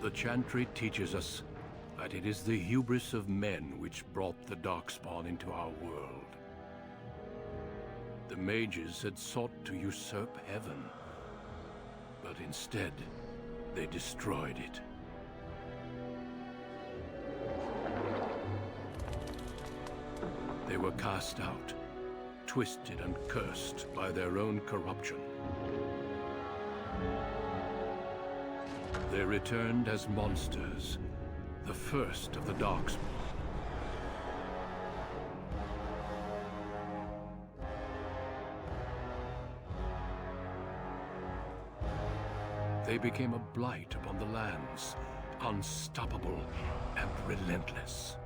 The Chantry teaches us that it is the hubris of men which brought the Darkspawn into our world. The mages had sought to usurp heaven, but instead, they destroyed it. They were cast out, twisted and cursed by their own corruption. They returned as monsters, the first of the Darkspawn. They became a blight upon the lands, unstoppable and relentless.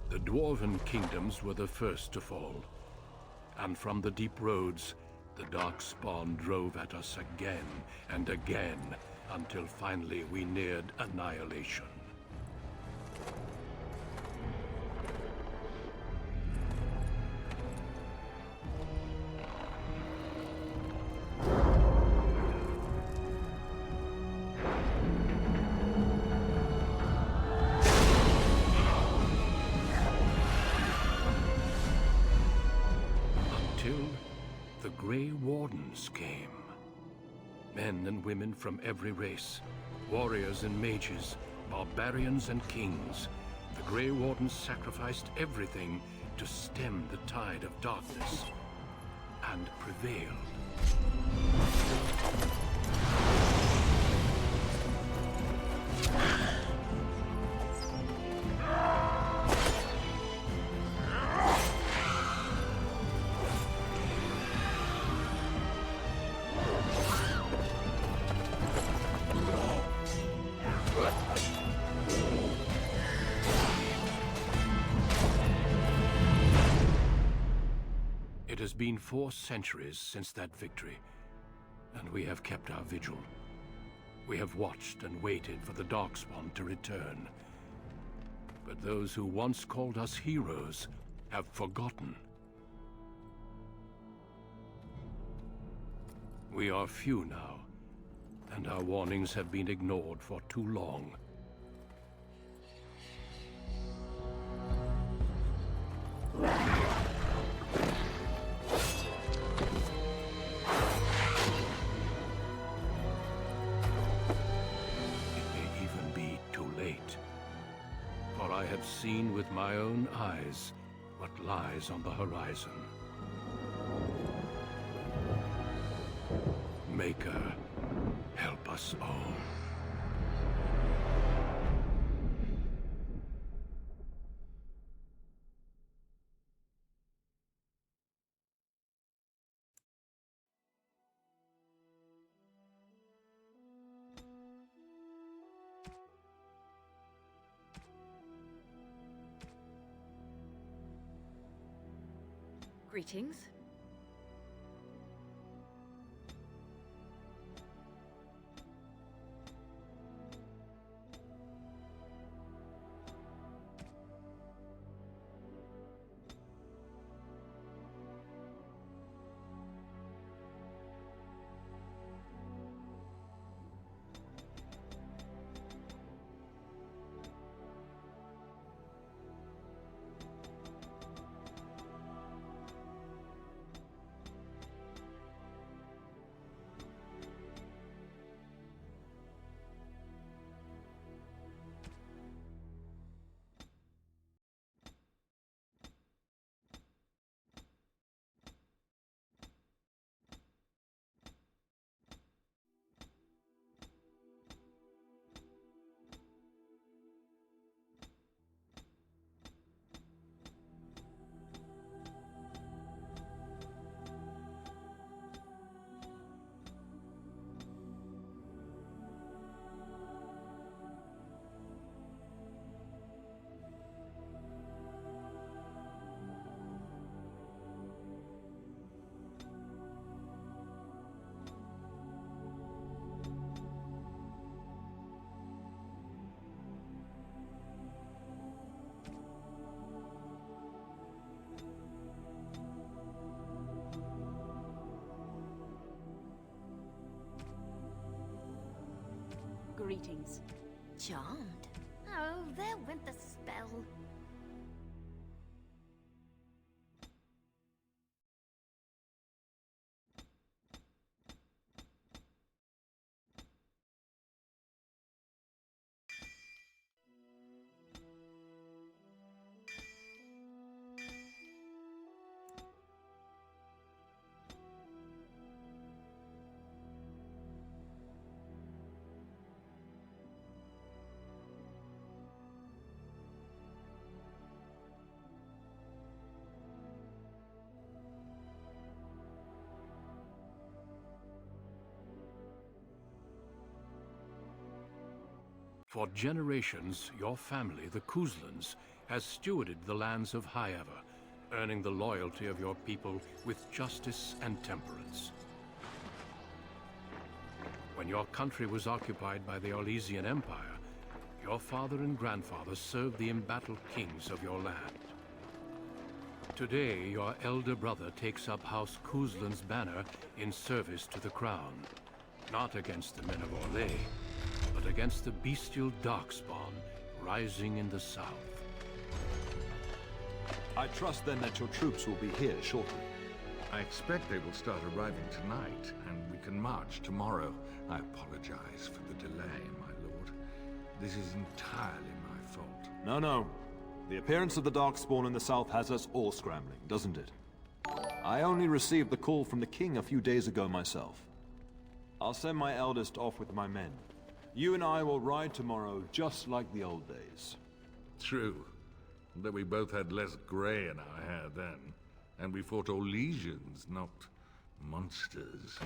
The Dwarven kingdoms were the first to fall, and from the deep roads, the Darkspawn drove at us again and again, until finally we neared annihilation. The Grey Wardens came. Men and women from every race, warriors and mages, barbarians and kings. The Grey Wardens sacrificed everything to stem the tide of darkness, and prevailed. It has been 4 centuries since that victory, and we have kept our vigil. We have watched and waited for the Darkspawn to return. But those who once called us heroes have forgotten. We are few now, and our warnings have been ignored for too long. For I have seen with my own eyes what lies on the horizon. Maker, help us all. Greetings. Greetings. Charmed? Oh, there went the spell. For generations, your family, the Kuzlans, has stewarded the lands of Highever, earning the loyalty of your people with justice and temperance. When your country was occupied by the Orlesian Empire, your father and grandfather served the embattled kings of your land. Today, your elder brother takes up House Kuzlan's banner in service to the crown, not against the men of Orlais, but against the bestial darkspawn rising in the south. I trust then that your troops will be here shortly. I expect they will start arriving tonight, and we can march tomorrow. I apologize for the delay, my lord. This is entirely my fault. No. The appearance of the Darkspawn in the south has us all scrambling, doesn't it? I only received the call from the king a few days ago myself. I'll send my eldest off with my men. You and I will ride tomorrow just like the old days. True. But we both had less gray in our hair then. And we fought Orlesians, not monsters.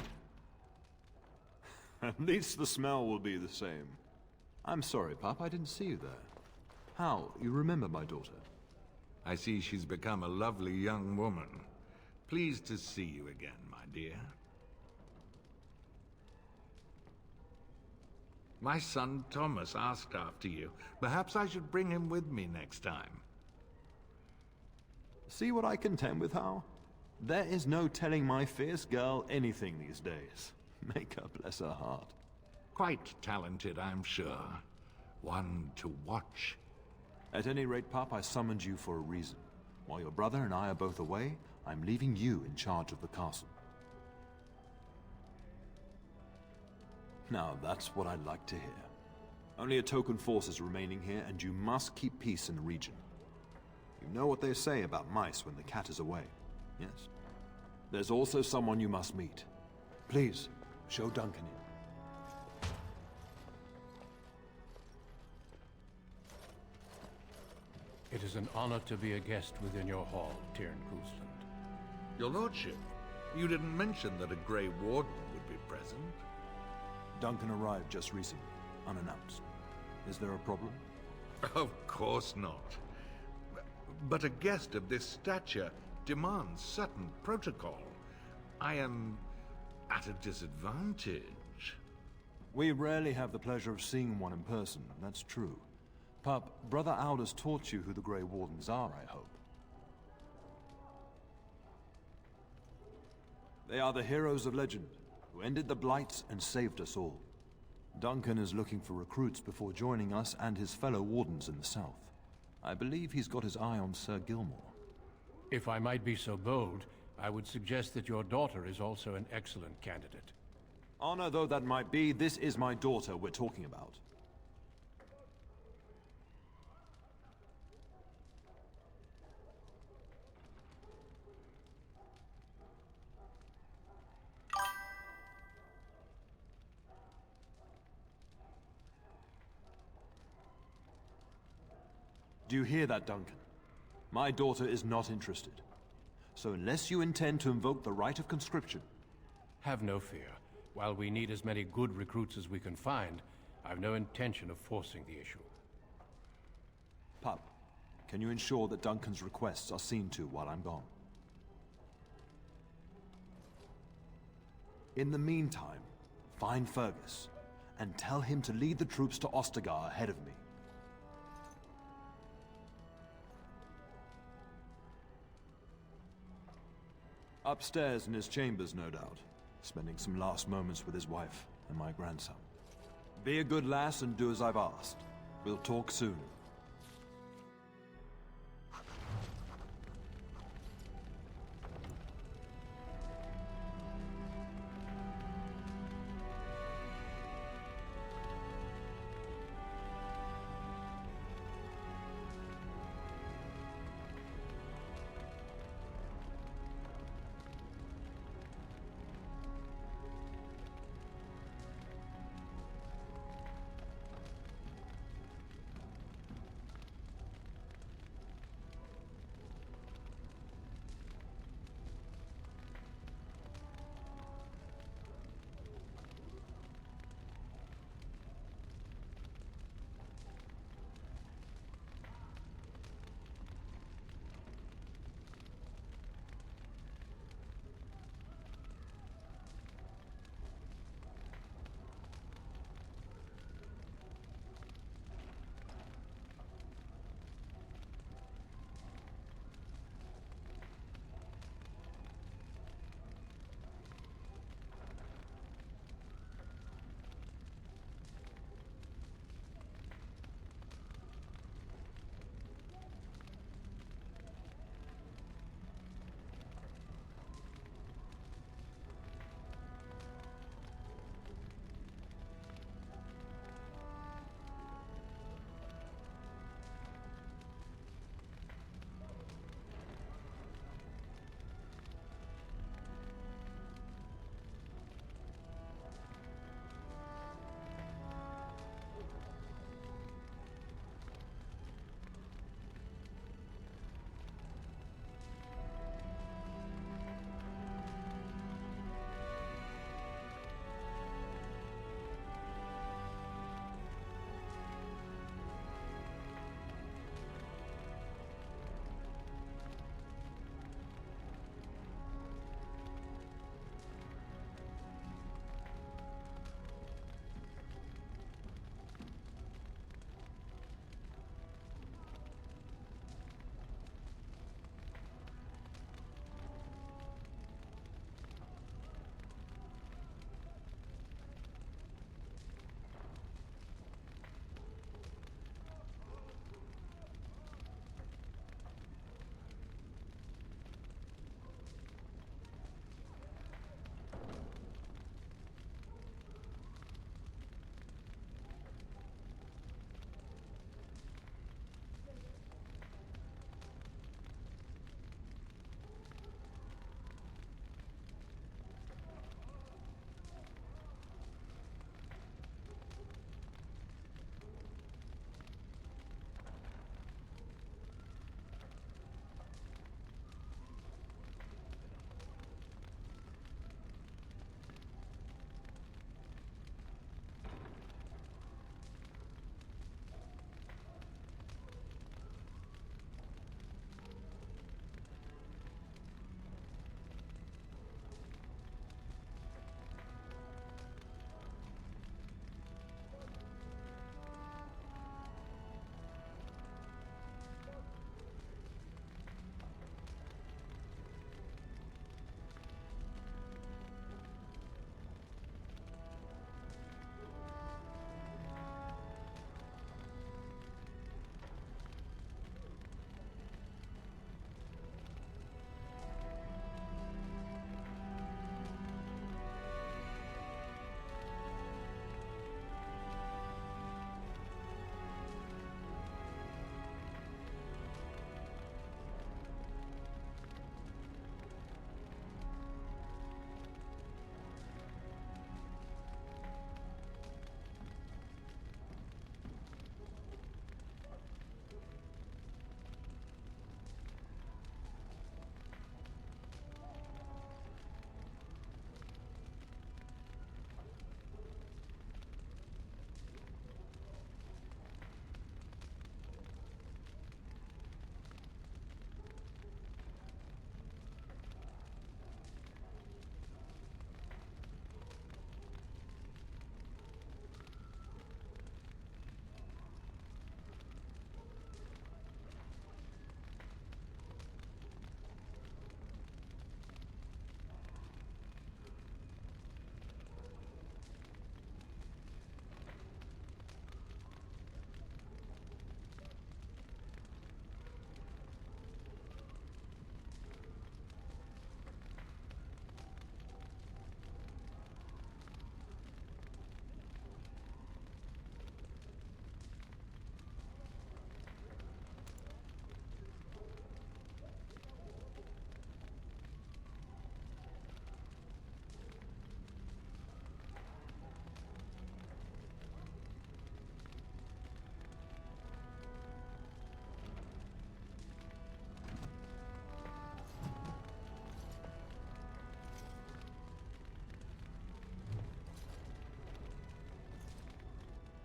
At least the smell will be the same. I'm sorry, Pop, I didn't see you there. How? You remember my daughter? I see she's become a lovely young woman. Pleased to see you again, my dear. My son Thomas asked after you. Perhaps I should bring him with me next time. See what I contend with, Hal? There is no telling my fierce girl anything these days. Make her bless her heart. Quite talented, I'm sure. One to watch. At any rate, Pop, I summoned you for a reason. While your brother and I are both away, I'm leaving you in charge of the castle. Now, that's what I'd like to hear. Only a token force is remaining here, and you must keep peace in the region. You know what they say about mice when the cat is away, yes? There's also someone you must meet. Please, show Duncan in. It is an honor to be a guest within your hall, Tyrn Kuzland. Your lordship, you didn't mention that a Grey Warden would be present. Duncan arrived just recently, unannounced. Is there a problem? Of course not. But a guest of this stature demands certain protocol. I am at a disadvantage. We rarely have the pleasure of seeing one in person, that's true. Pup, Brother Aldous taught you who the Grey Wardens are, I hope. They are the heroes of legend, who ended the Blight and saved us all. Duncan is looking for recruits before joining us and his fellow Wardens in the south. I believe he's got his eye on Sir Gilmore. If I might be so bold, I would suggest that your daughter is also an excellent candidate. Honor though that might be, this is my daughter we're talking about. Do you hear that, Duncan? My daughter is not interested. So unless you intend to invoke the right of conscription... Have no fear. While we need as many good recruits as we can find, I've no intention of forcing the issue. Pup, can you ensure that Duncan's requests are seen to while I'm gone? In the meantime, find Fergus, and tell him to lead the troops to Ostagar ahead of me. Upstairs in his chambers, no doubt. Spending some last moments with his wife and my grandson. Be a good lass and do as I've asked. We'll talk soon.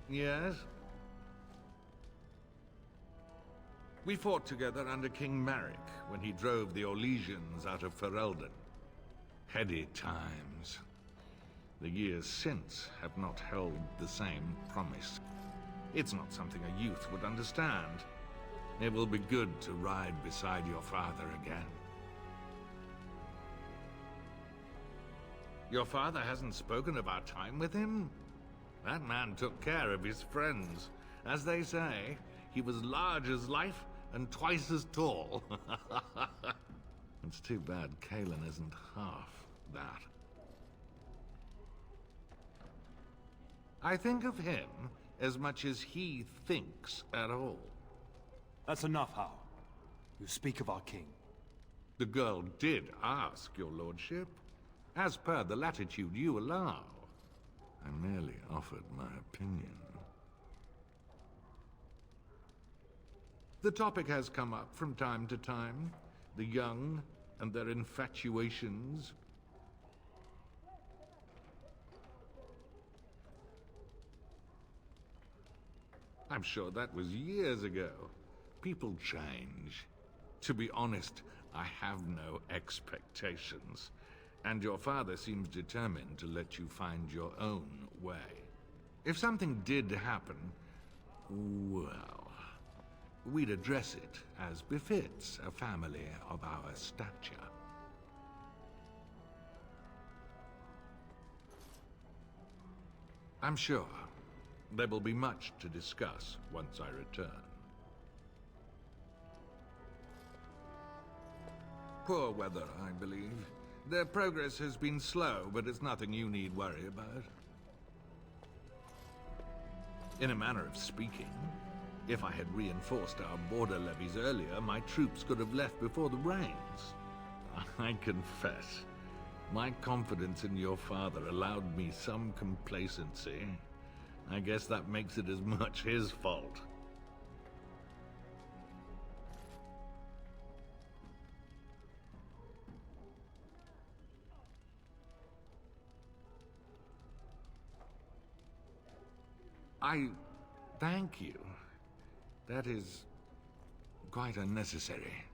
Yes? We fought together under King Maric when he drove the Orlesians out of Ferelden. Heady times. The years since have not held the same promise. It's not something a youth would understand. It will be good to ride beside your father again. Your father hasn't spoken of our time with him? That man took care of his friends. As they say, he was large as life and twice as tall. It's too bad Kalen isn't half that. I think of him as much as he thinks at all. That's enough, Hal. You speak of our king. The girl did ask, your lordship. As per the latitude you allow. I merely offered my opinion. The topic has come up from time to time. The young and their infatuations. I'm sure that was years ago. People change. To be honest, I have no expectations. And your father seems determined to let you find your own way. If something did happen, well, we'd address it as befits a family of our stature. I'm sure there will be much to discuss once I return. Poor weather, I believe. Their progress has been slow, but it's nothing you need worry about. In a manner of speaking, if I had reinforced our border levies earlier, my troops could have left before the rains. I confess, my confidence in your father allowed me some complacency. I guess that makes it as much his fault. I thank you. That is quite unnecessary.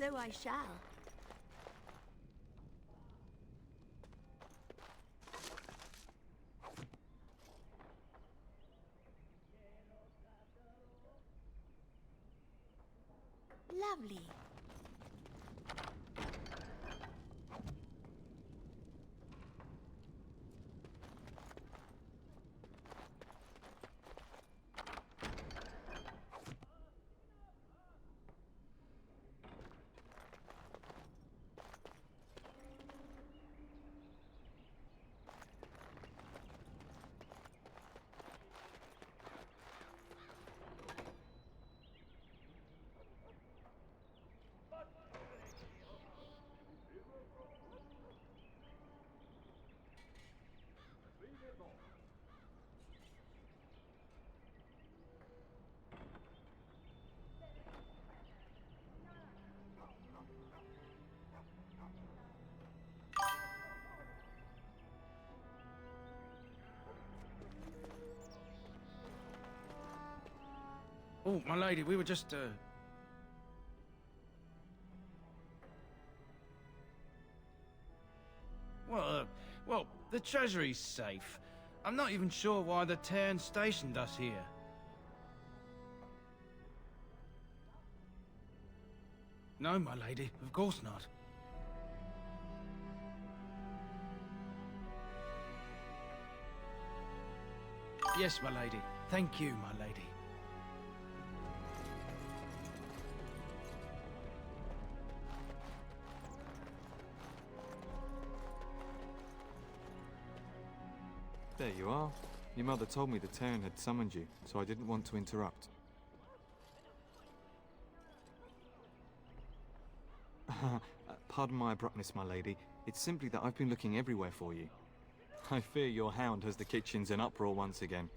So I shall. Lovely. Oh, my lady, we were just, Well, the treasury's safe. I'm not even sure why the Cairn stationed us here. No, my lady, of course not. Yes, my lady. Thank you, my lady. There you are. Your mother told me the Terran had summoned you, so I didn't want to interrupt. Pardon my abruptness, my lady. It's simply that I've been looking everywhere for you. I fear your hound has the kitchens in uproar once again,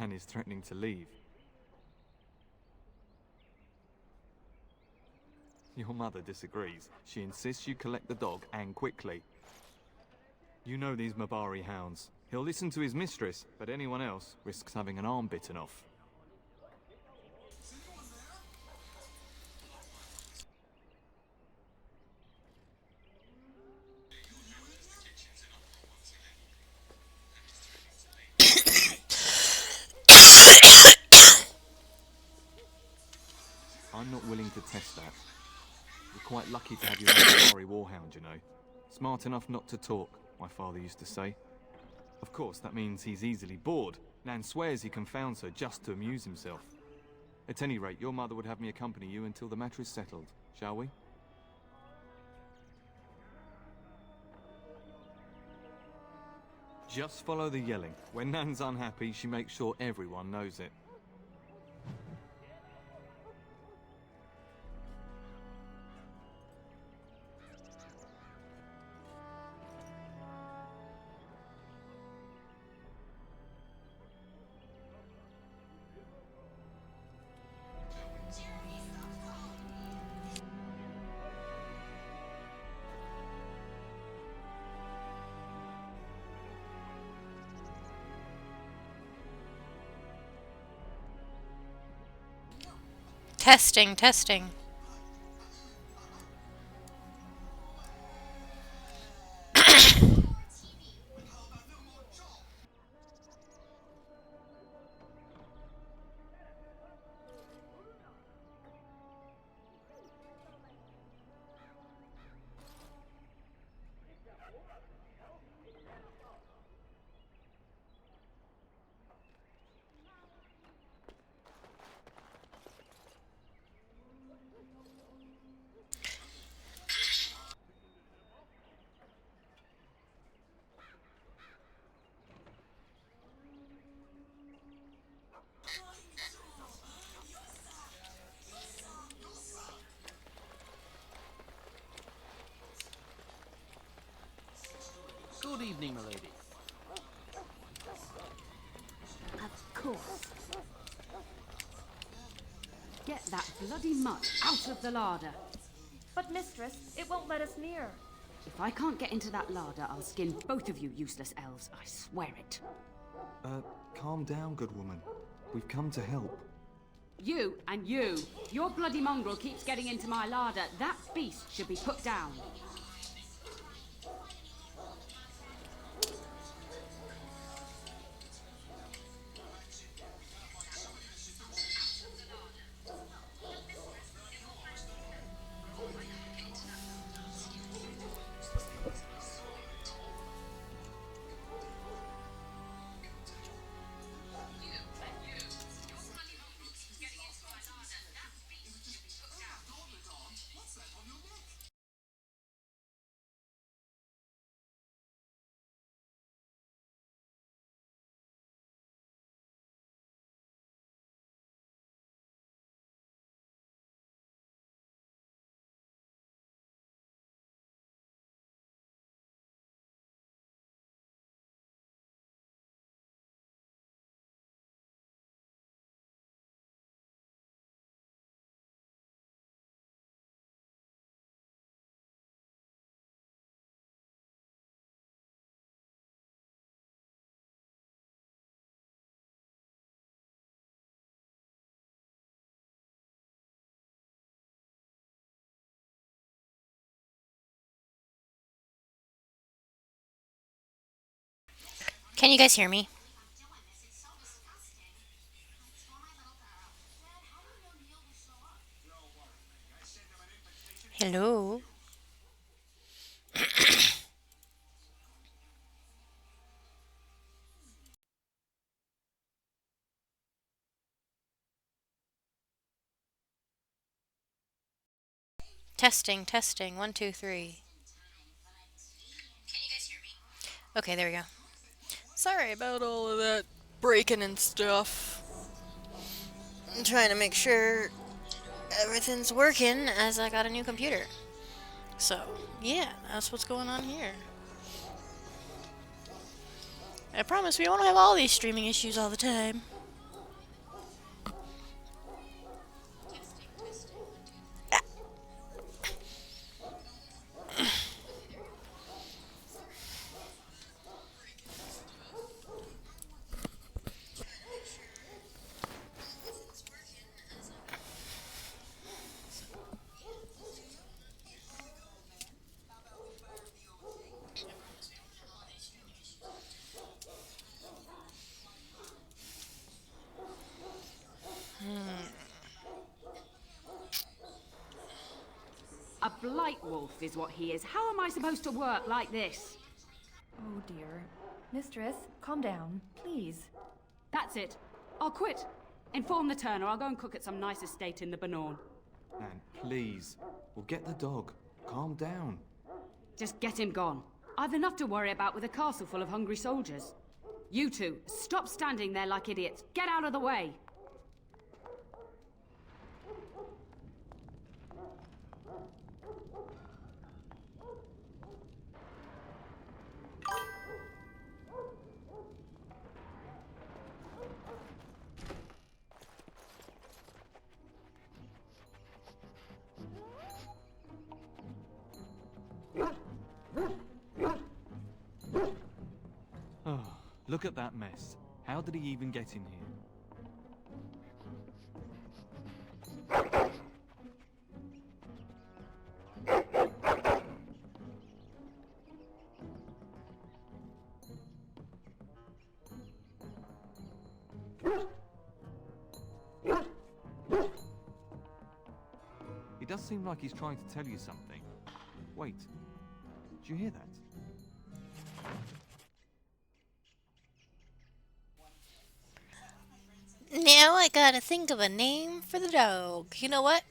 and is threatening to leave. Your mother disagrees. She insists you collect the dog, and quickly. You know these Mabari hounds. He'll listen to his mistress, but anyone else risks having an arm bitten off. I'm not willing to test that. You're quite lucky to have your own Mabari warhound, you know. Smart enough not to talk, my father used to say. Of course, that means he's easily bored. Nan swears he confounds her just to amuse himself. At any rate, your mother would have me accompany you until the matter is settled, shall we? Just follow the yelling. When Nan's unhappy, she makes sure everyone knows it. Testing, testing. Good evening, my lady. Of course. Get that bloody mutt out of the larder. But mistress, it won't let us near. If I can't get into that larder, I'll skin both of you useless elves, I swear it. Calm down, good woman. We've come to help. You and you. Your bloody mongrel keeps getting into my larder. That beast should be put down. Can you guys hear me? Hello? Testing, testing. 1, 2, 3. Can you guys hear me? Okay, there we go. Sorry about all of that breaking and stuff. I'm trying to make sure everything's working as I got a new computer. So, yeah, that's what's going on here. I promise we won't have all these streaming issues all the time. A blight wolf is what he is. How am I supposed to work like this? Oh dear. Mistress, calm down, please. That's it. I'll quit. Inform the Turner. I'll go and cook at some nice estate in the Banorn. Nan, please. We'll get the dog. Calm down. Just get him gone. I've enough to worry about with a castle full of hungry soldiers. You two, stop standing there like idiots. Get out of the way. Oh, look at that mess. How did he even get in here? He does seem like he's trying to tell you something. Wait, did you hear that? Now I gotta think of a name for the dog. You know what?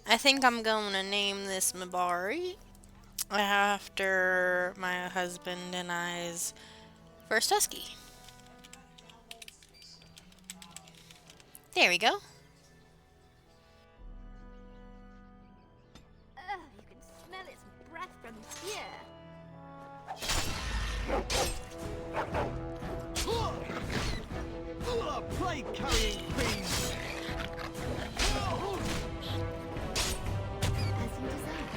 I think I'm gonna name this Mabari after my husband and I's first husky. There we go. You can smell its breath from here. Plague-carrying fiends! As you desire.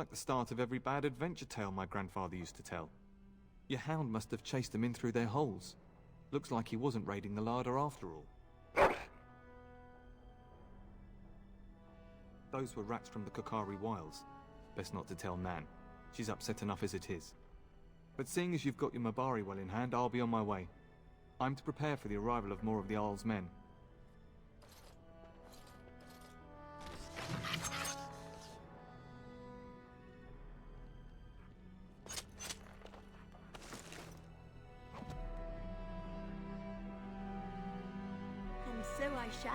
like the start of every bad adventure tale my grandfather used to tell. Your hound must have chased them in through their holes. Looks like he wasn't raiding the larder after all. Those were rats from the Kokari Wilds. Best not to tell Nan. She's upset enough as it is. But seeing as you've got your Mabari well in hand, I'll be on my way. I'm to prepare for the arrival of more of the Isle's men. And so I shall.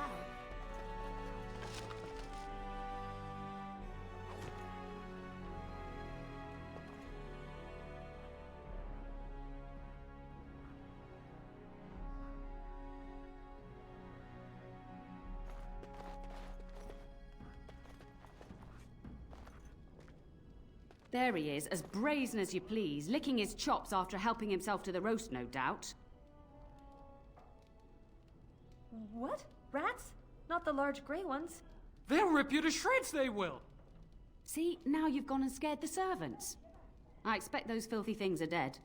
There he is, as brazen as you please, licking his chops after helping himself to the roast, no doubt. What? Rats? Not the large grey ones. They'll rip you to shreds, they will! See, now you've gone and scared the servants. I expect those filthy things are dead.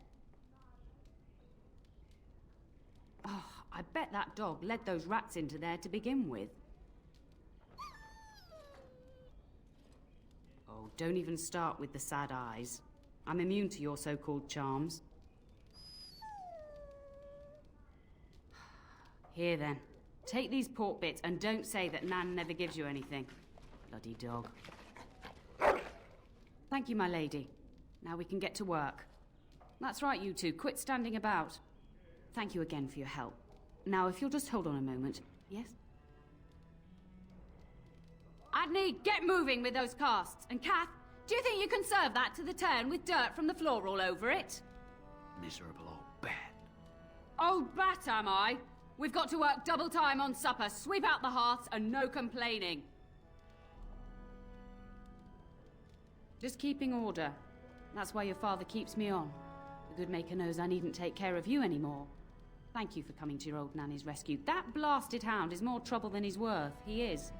Oh, I bet that dog led those rats into there to begin with. Oh, don't even start with the sad eyes. I'm immune to your so-called charms. Here then. Take these pork bits and don't say that Nan never gives you anything. Bloody dog. Thank you, my lady. Now we can get to work. That's right, you two. Quit standing about. Thank you again for your help. Now, if you'll just hold on a moment. Yes? Adney, get moving with those casts. And Kath, do you think you can serve that to the turn with dirt from the floor all over it? Miserable old bat. Old bat, am I? We've got to work double time on supper, sweep out the hearths, and no complaining. Just keeping order. That's why your father keeps me on. The good maker knows I needn't take care of you anymore. Thank you for coming to your old nanny's rescue. That blasted hound is more trouble than he's worth. He is.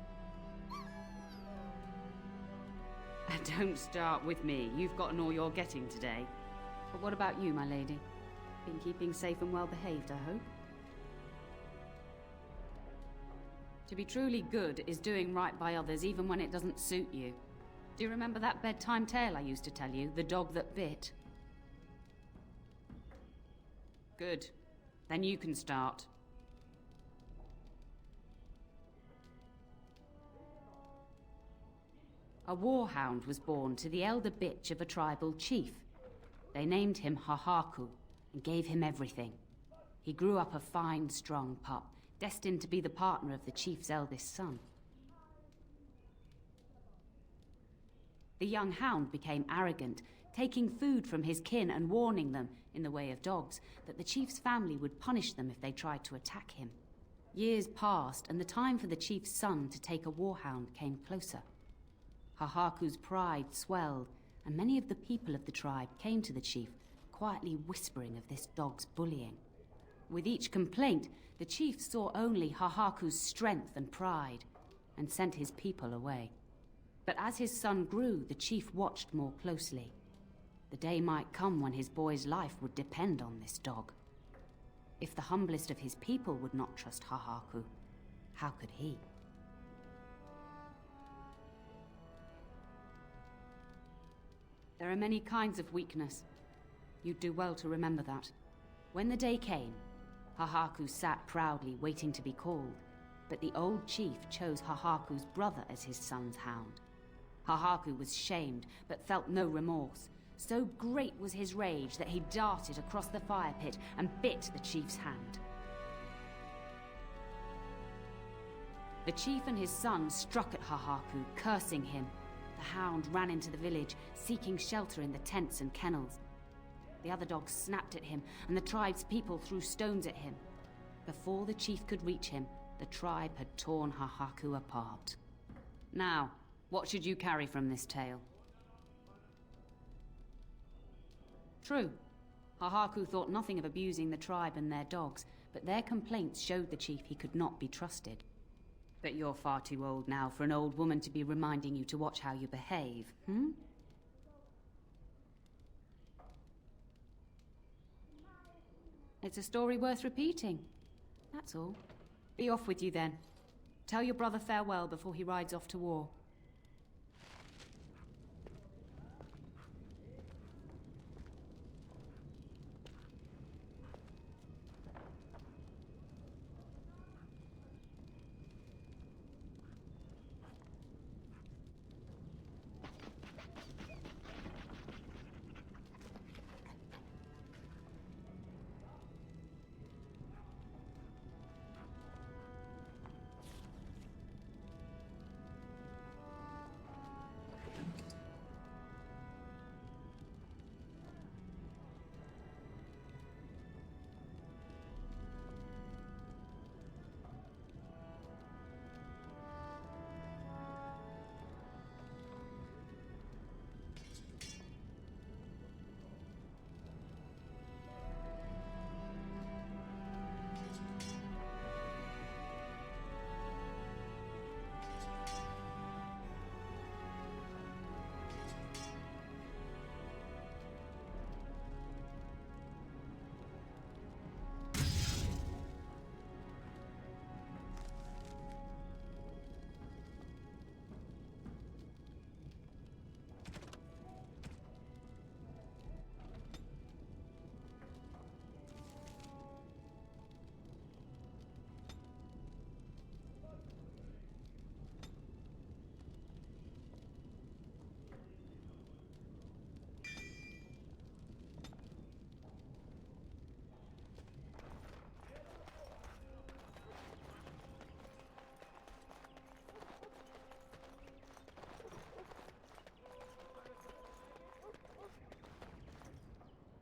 And don't start with me. You've gotten all you're getting today. But what about you, my lady? Been keeping safe and well behaved, I hope? To be truly good is doing right by others even when it doesn't suit you. Do you remember that bedtime tale I used to tell you? The dog that bit? Good. Then you can start. A warhound was born to the elder bitch of a tribal chief. They named him Hahaku and gave him everything. He grew up a fine, strong pup, destined to be the partner of the chief's eldest son. The young hound became arrogant, taking food from his kin and warning them, in the way of dogs, that the chief's family would punish them if they tried to attack him. Years passed, and the time for the chief's son to take a warhound came closer. Hahaku's pride swelled, and many of the people of the tribe came to the chief, quietly whispering of this dog's bullying. With each complaint, the chief saw only Hahaku's strength and pride, and sent his people away. But as his son grew, the chief watched more closely. The day might come when his boy's life would depend on this dog. If the humblest of his people would not trust Hahaku, how could he? There are many kinds of weakness. You'd do well to remember that. When the day came, Hahaku sat proudly waiting to be called, but the old chief chose Hahaku's brother as his son's hound. Hahaku was shamed, but felt no remorse. So great was his rage that he darted across the fire pit and bit the chief's hand. The chief and his son struck at Hahaku, cursing him. The hound ran into the village, seeking shelter in the tents and kennels. The other dogs snapped at him, and the tribe's people threw stones at him. Before the chief could reach him, the tribe had torn Hahaku apart. Now, what should you carry from this tale? True. Hahaku thought nothing of abusing the tribe and their dogs, but their complaints showed the chief he could not be trusted. But you're far too old now for an old woman to be reminding you to watch how you behave, It's a story worth repeating. That's all. Be off with you then. Tell your brother farewell before he rides off to war.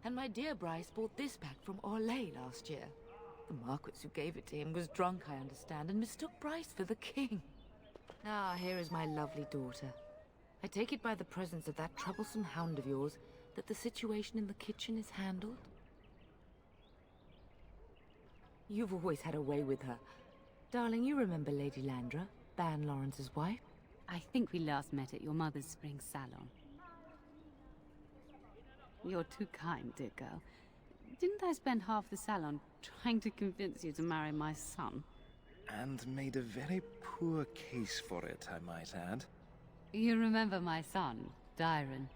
And my dear Bryce bought this back from Orlais last year. The Marquis who gave it to him was drunk, I understand, and mistook Bryce for the king. Ah, here is my lovely daughter. I take it by the presence of that troublesome hound of yours that the situation in the kitchen is handled? You've always had a way with her. Darling, you remember Lady Landra, Ban Lawrence's wife? I think we last met at your mother's spring salon. You're too kind, dear girl. Didn't I spend half the salon trying to convince you to marry my son? And made a very poor case for it, I might add. You remember my son, Dyron.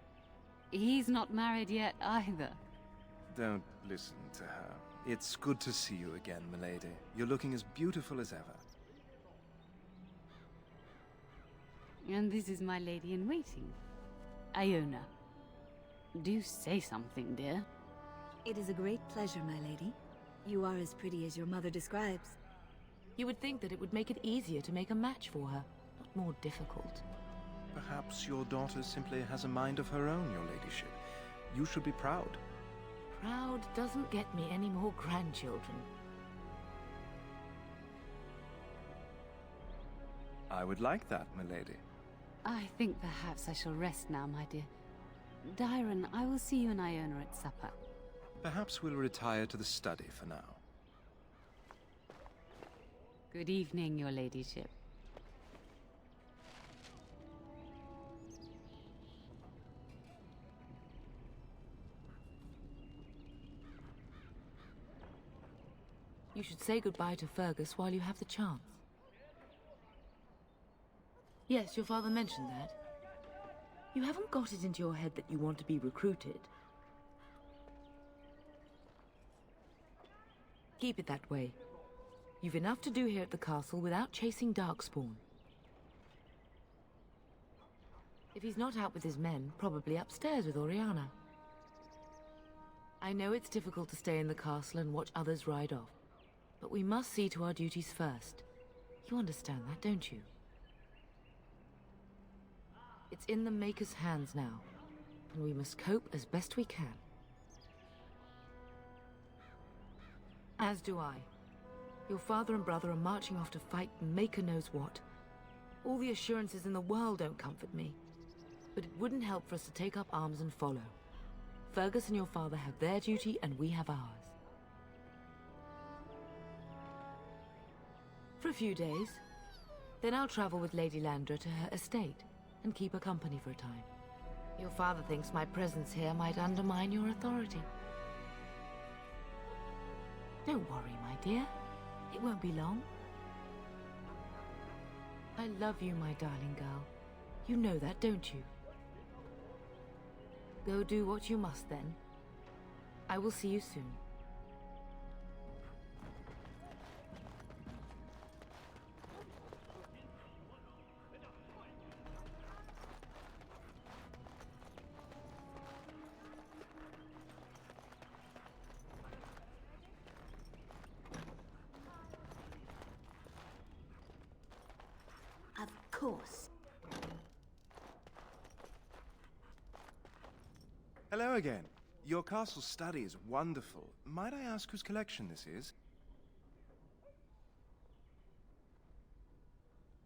He's not married yet either. Don't listen to her. It's good to see you again, milady. You're looking as beautiful as ever. And this is my lady-in-waiting, Iona. Do say something, dear. It is a great pleasure, my lady. You are as pretty as your mother describes. You would think that it would make it easier to make a match for her, not more difficult. Perhaps your daughter simply has a mind of her own, your ladyship. You should be proud. Proud doesn't get me any more grandchildren. I would like that, milady. I think perhaps I shall rest now, my dear. Dyron, I will see you and Iona at supper. Perhaps we'll retire to the study for now. Good evening, your ladyship. You should say goodbye to Fergus while you have the chance. Yes, your father mentioned that. You haven't got it into your head that you want to be recruited. Keep it that way. You've enough to do here at the castle without chasing Darkspawn. If he's not out with his men, probably upstairs with Oriana. I know it's difficult to stay in the castle and watch others ride off, but we must see to our duties first. You understand that, don't you? It's in the Maker's hands now, and we must cope as best we can. As do I. Your father and brother are marching off to fight Maker knows what. All the assurances in the world don't comfort me, but it wouldn't help for us to take up arms and follow. Fergus and your father have their duty, and we have ours. For a few days. Then I'll travel with Lady Landra to her estate, and keep her company for a time. Your father thinks my presence here might undermine your authority. Don't worry, my dear. It won't be long. I love you, my darling girl. You know that, don't you? Go do what you must, then. I will see you soon. Of course. Hello again. Your castle study is wonderful. Might I ask whose collection this is?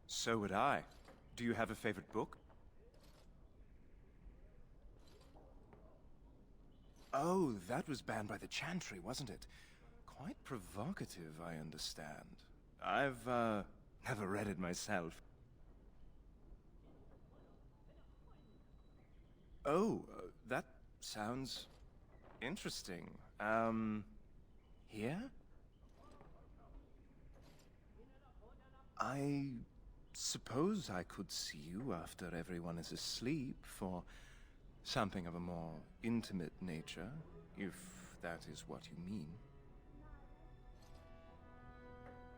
So would I. Do you have a favorite book? Oh, that was banned by the Chantry, wasn't it? Quite provocative, I understand. I've, never read it myself. Oh, that sounds interesting. Here? I suppose I could see you after everyone is asleep for something of a more intimate nature, if that is what you mean.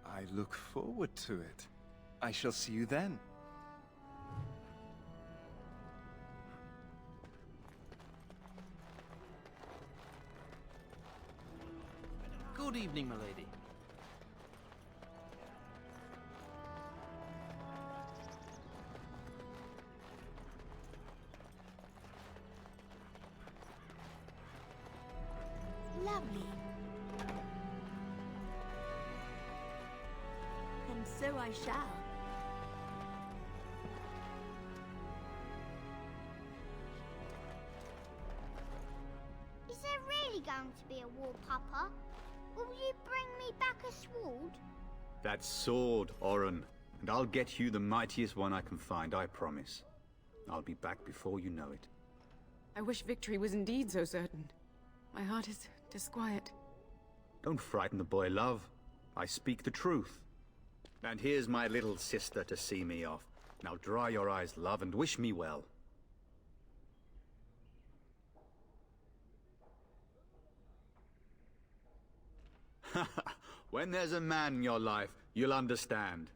I look forward to it. I shall see you then. Good evening, milady. Lovely. And so I shall. Is there really going to be a war, Papa? Will you bring me back a sword? That sword, Oren. And I'll get you the mightiest one I can find, I promise. I'll be back before you know it. I wish victory was indeed so certain. My heart is disquiet. Don't frighten the boy, love. I speak the truth. And here's my little sister to see me off. Now dry your eyes, love, and wish me well. When there's a man in your life, you'll understand.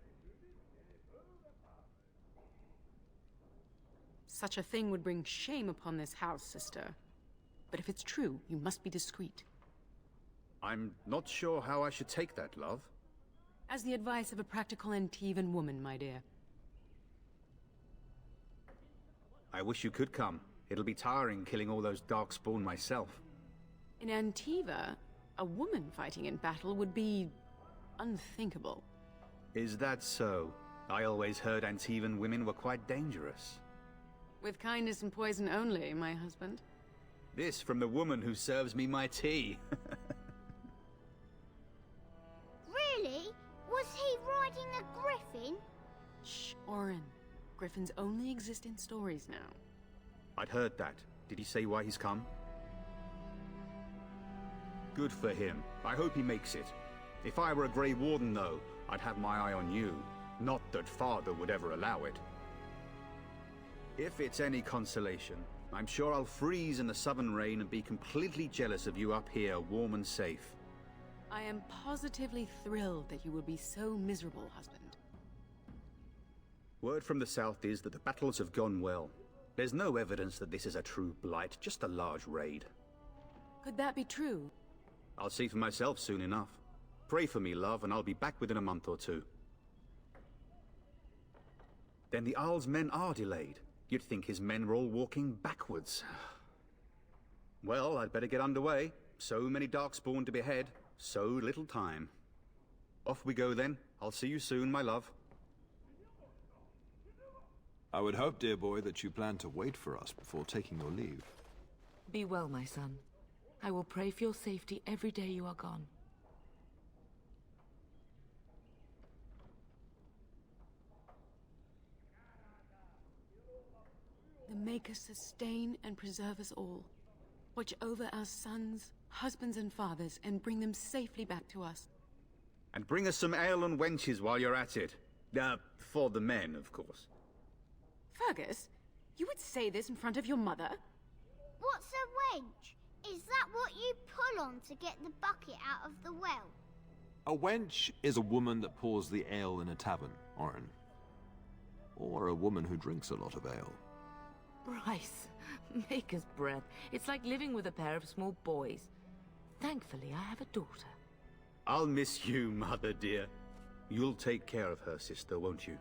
Such a thing would bring shame upon this house, sister. But if it's true, you must be discreet. I'm not sure how I should take that, love. As the advice of a practical Antivan woman, my dear. I wish you could come. It'll be tiring killing all those darkspawn myself. In Antiva, a woman fighting in battle would be unthinkable. Is that so? I always heard Antivan women were quite dangerous. With kindness and poison only, my husband. This from the woman who serves me my tea. Really? Was he riding a griffin? Shh, Oren. Griffins only exist in stories now. I'd heard that. Did he say why he's come? Good for him. I hope he makes it. If I were a Grey Warden, though, I'd have my eye on you. Not that Father would ever allow it. If it's any consolation, I'm sure I'll freeze in the southern rain and be completely jealous of you up here, warm and safe. I am positively thrilled that you will be so miserable, husband. Word from the south is that the battles have gone well. There's no evidence that this is a true blight, just a large raid. Could that be true? I'll see for myself soon enough. Pray for me, love, and I'll be back within a month or two. Then the Arl's men are delayed. You'd think his men were all walking backwards. Well, I'd better get underway. So many darkspawn to behead, so little time. Off we go then. I'll see you soon, my love. I would hope, dear boy, that you plan to wait for us before taking your leave. Be well, my son. I will pray for your safety every day you are gone. The Maker sustain and preserve us all. Watch over our sons, husbands and fathers, and bring them safely back to us. And bring us some ale and wenches while you're at it. For the men, of course. Fergus, you would say this in front of your mother? What's a wench? Is that what you pull on to get the bucket out of the well? A wench is a woman that pours the ale in a tavern, Orin. Or a woman who drinks a lot of ale. Bryce, maker's breath. It's like living with a pair of small boys. Thankfully, I have a daughter. I'll miss you, mother dear. You'll take care of her, sister, won't you?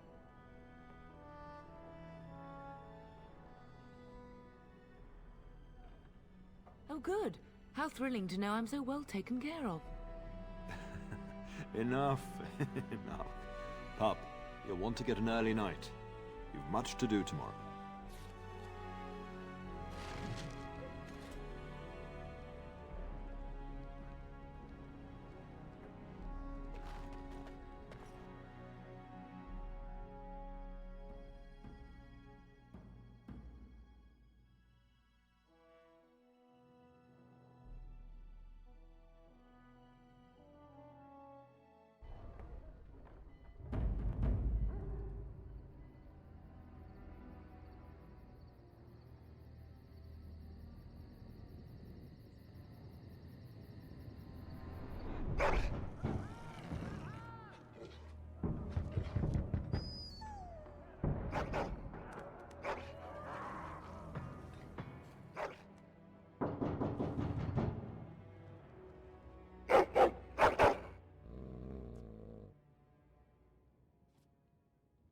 Oh, good. How thrilling to know I'm so well taken care of. Enough, enough. Pup, you'll want to get an early night. You've much to do tomorrow.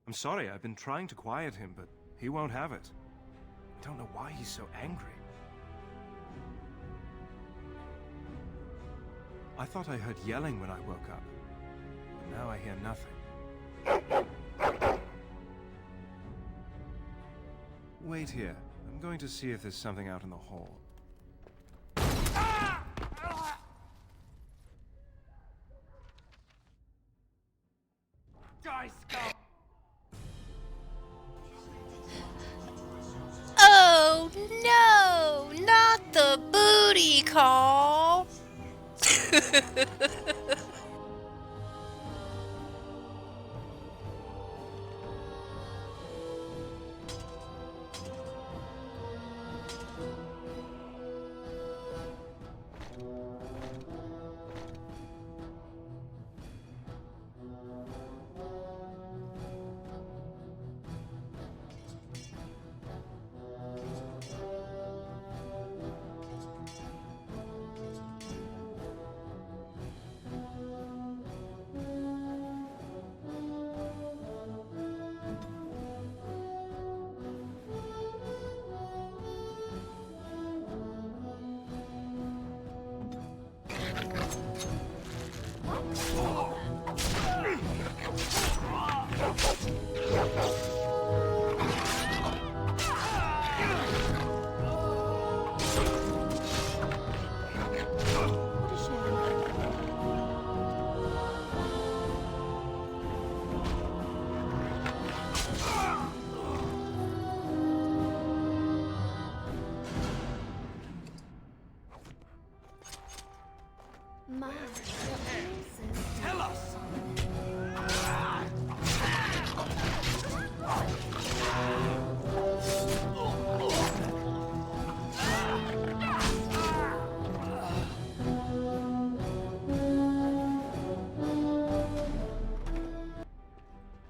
I'm sorry, I've been trying to quiet him, but he won't have it. I don't know why he's so angry. I thought I heard yelling when I woke up, but now I hear nothing. Wait here. I'm going to see if there's something out in the hall. Die, scum! Oh no, not the booty call. Tell us!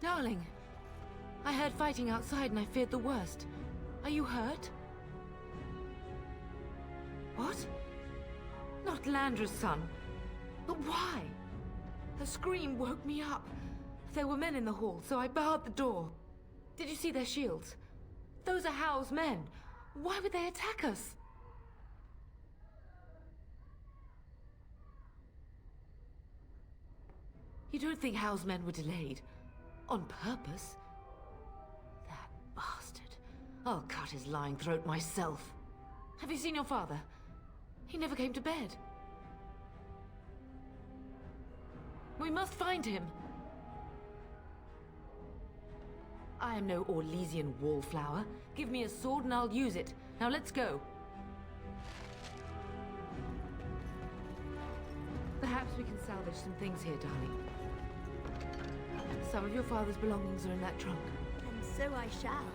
Darling, I heard fighting outside and I feared the worst. Are you hurt? What? Not Landra's son. But why? Her scream woke me up. There were men in the hall, so I barred the door. Did you see their shields? Those are Howl's men. Why would they attack us? You don't think Howl's men were delayed? On purpose? That bastard. I'll cut his lying throat myself. Have you seen your father? He never came to bed. We must find him. I am no Orlesian wallflower. Give me a sword and I'll use it. Now let's go. Perhaps we can salvage some things here, darling. Some of your father's belongings are in that trunk. And so I shall.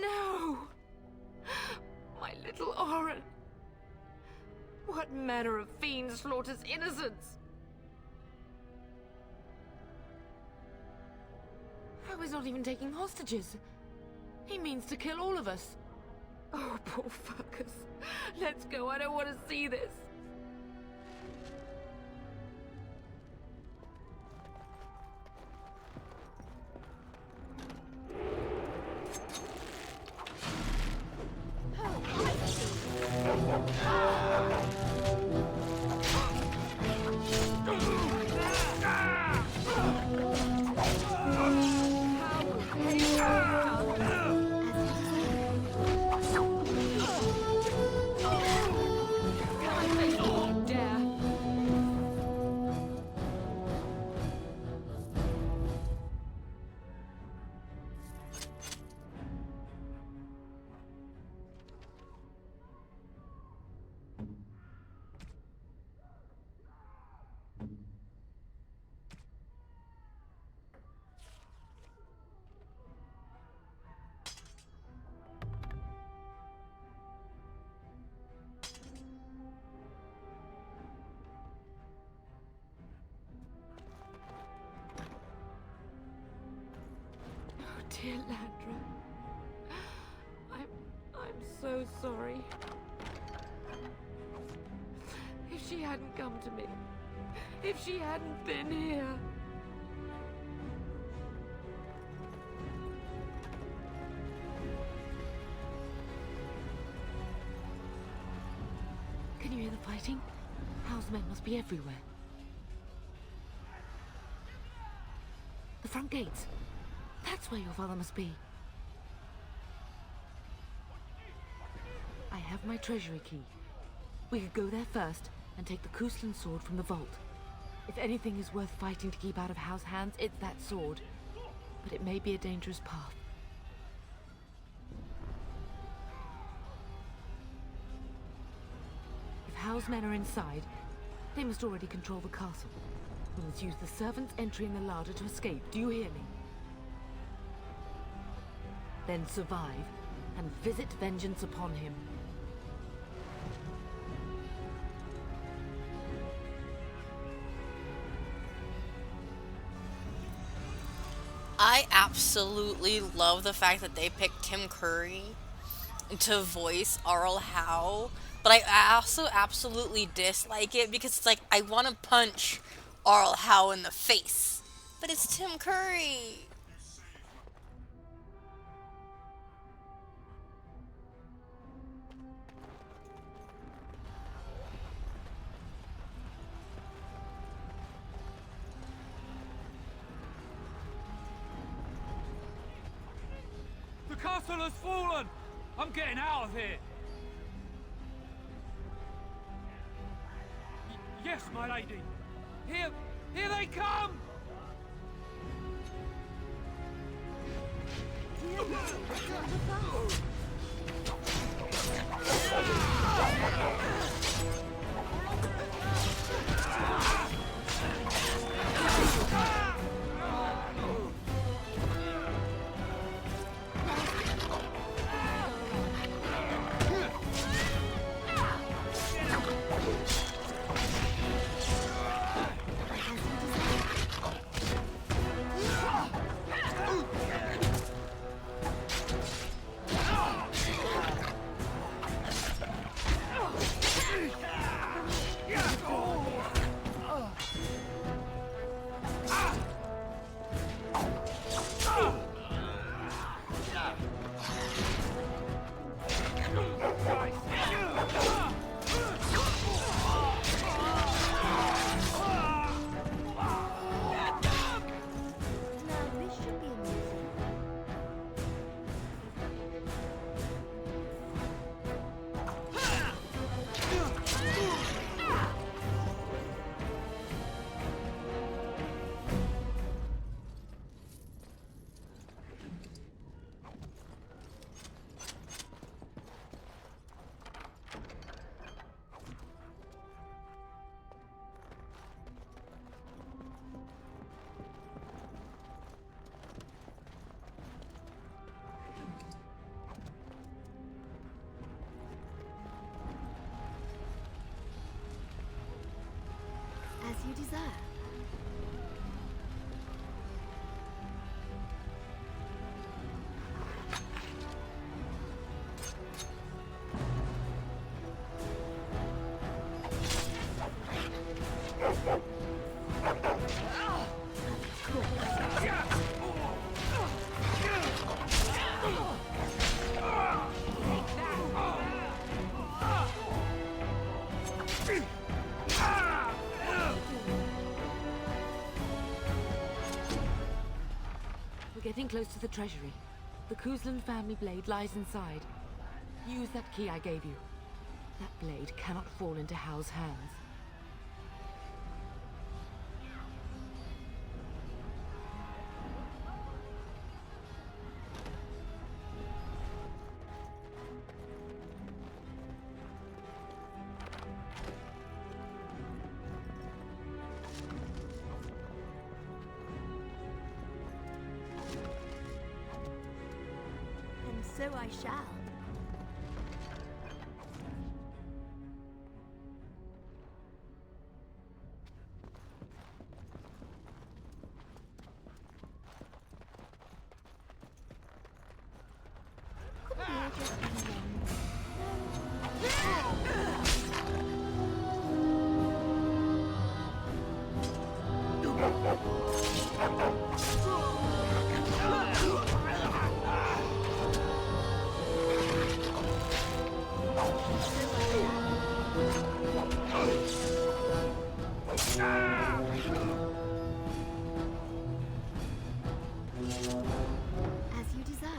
No! My little Oren! What manner of fiend slaughters innocents? Oh, he's not even taking hostages. He means to kill all of us. Oh, poor fuckers. Let's go, I don't want to see this. Dear Landra, I'm so sorry. If she hadn't come to me, if she hadn't been here. Can you hear the fighting? House men must be everywhere. The front gates. That's where your father must be. I have my treasury key. We could go there first and take the Kuslan sword from the vault. If anything is worth fighting to keep out of House hands, it's that sword. But it may be a dangerous path. If House men are inside, they must already control the castle. We must use the servant's entry in the larder to escape. Do you hear me? Then survive, and visit vengeance upon him. I absolutely love the fact that they picked Tim Curry to voice Arl Howe, but I also absolutely dislike it because it's like, I want to punch Arl Howe in the face, but it's Tim Curry. The castle has fallen! I'm getting out of here! Yes, my lady! Here they come! As you desire. We're getting close to the treasury. The Kuzlan family blade lies inside. Use that key I gave you. That blade cannot fall into Hal's hands. And so I shall. Couldn't you have just been As you desire.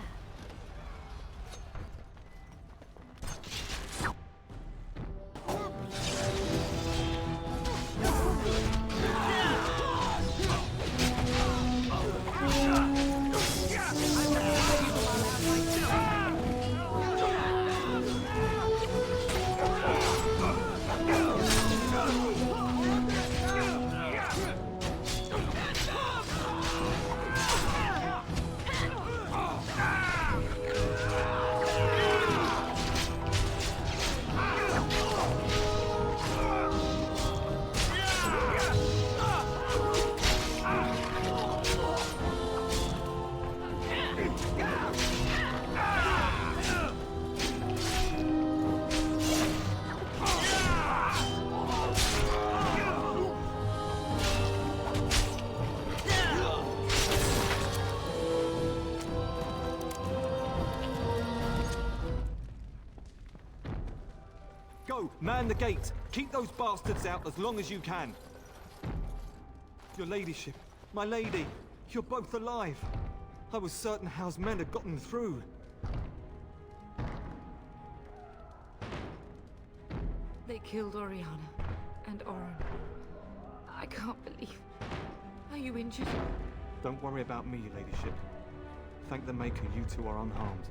Go! Man the gate! Keep those bastards out as long as you can! Your ladyship, my lady, you're both alive! I was certain Hal's men had gotten through. They killed Oriana and Oren. I can't believe... Are you injured? Don't worry about me, ladyship. Thank the Maker you two are unharmed.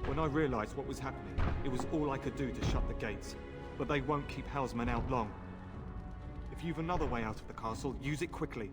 When I realized what was happening, it was all I could do to shut the gates. But they won't keep Hal's men out long. If you've another way out of the castle, use it quickly.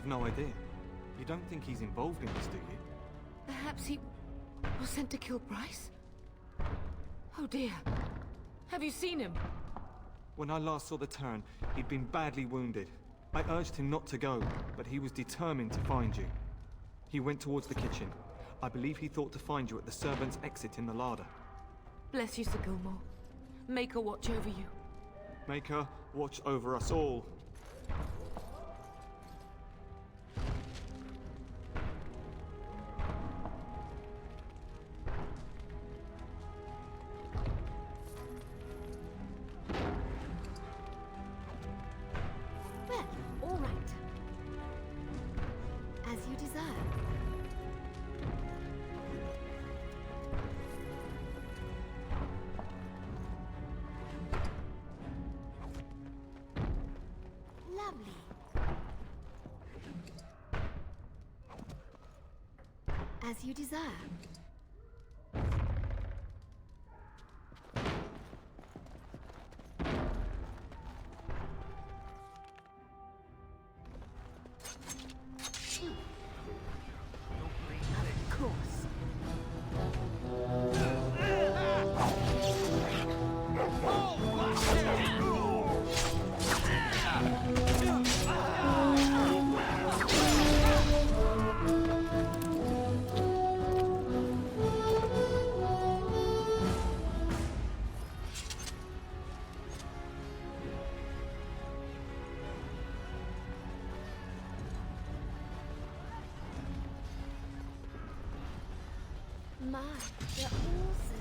have no idea. You don't think he's involved in this, do you? Perhaps he was sent to kill Bryce? Oh dear. Have you seen him? When I last saw the Turn, he'd been badly wounded. I urged him not to go, but he was determined to find you. He went towards the kitchen. I believe he thought to find you at the servants' exit in the larder. Bless you, Sir Gilmore. Make her watch over you. Make her watch over us all. Well, all right. As you desire. Lovely. As you desire. Of course. My, they're all so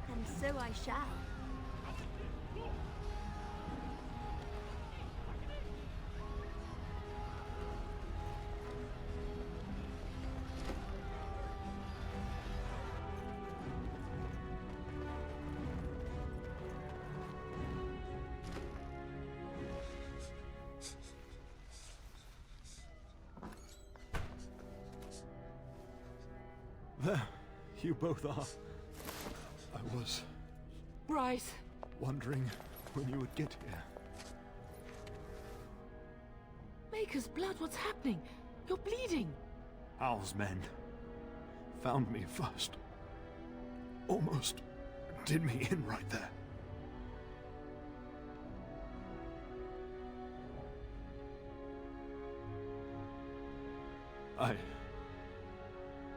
and so I shall. There, you both are. I was Bryce! wondering when you would get here. Maker's blood, what's happening? You're bleeding! Hal's men found me first. Almost did me in right there.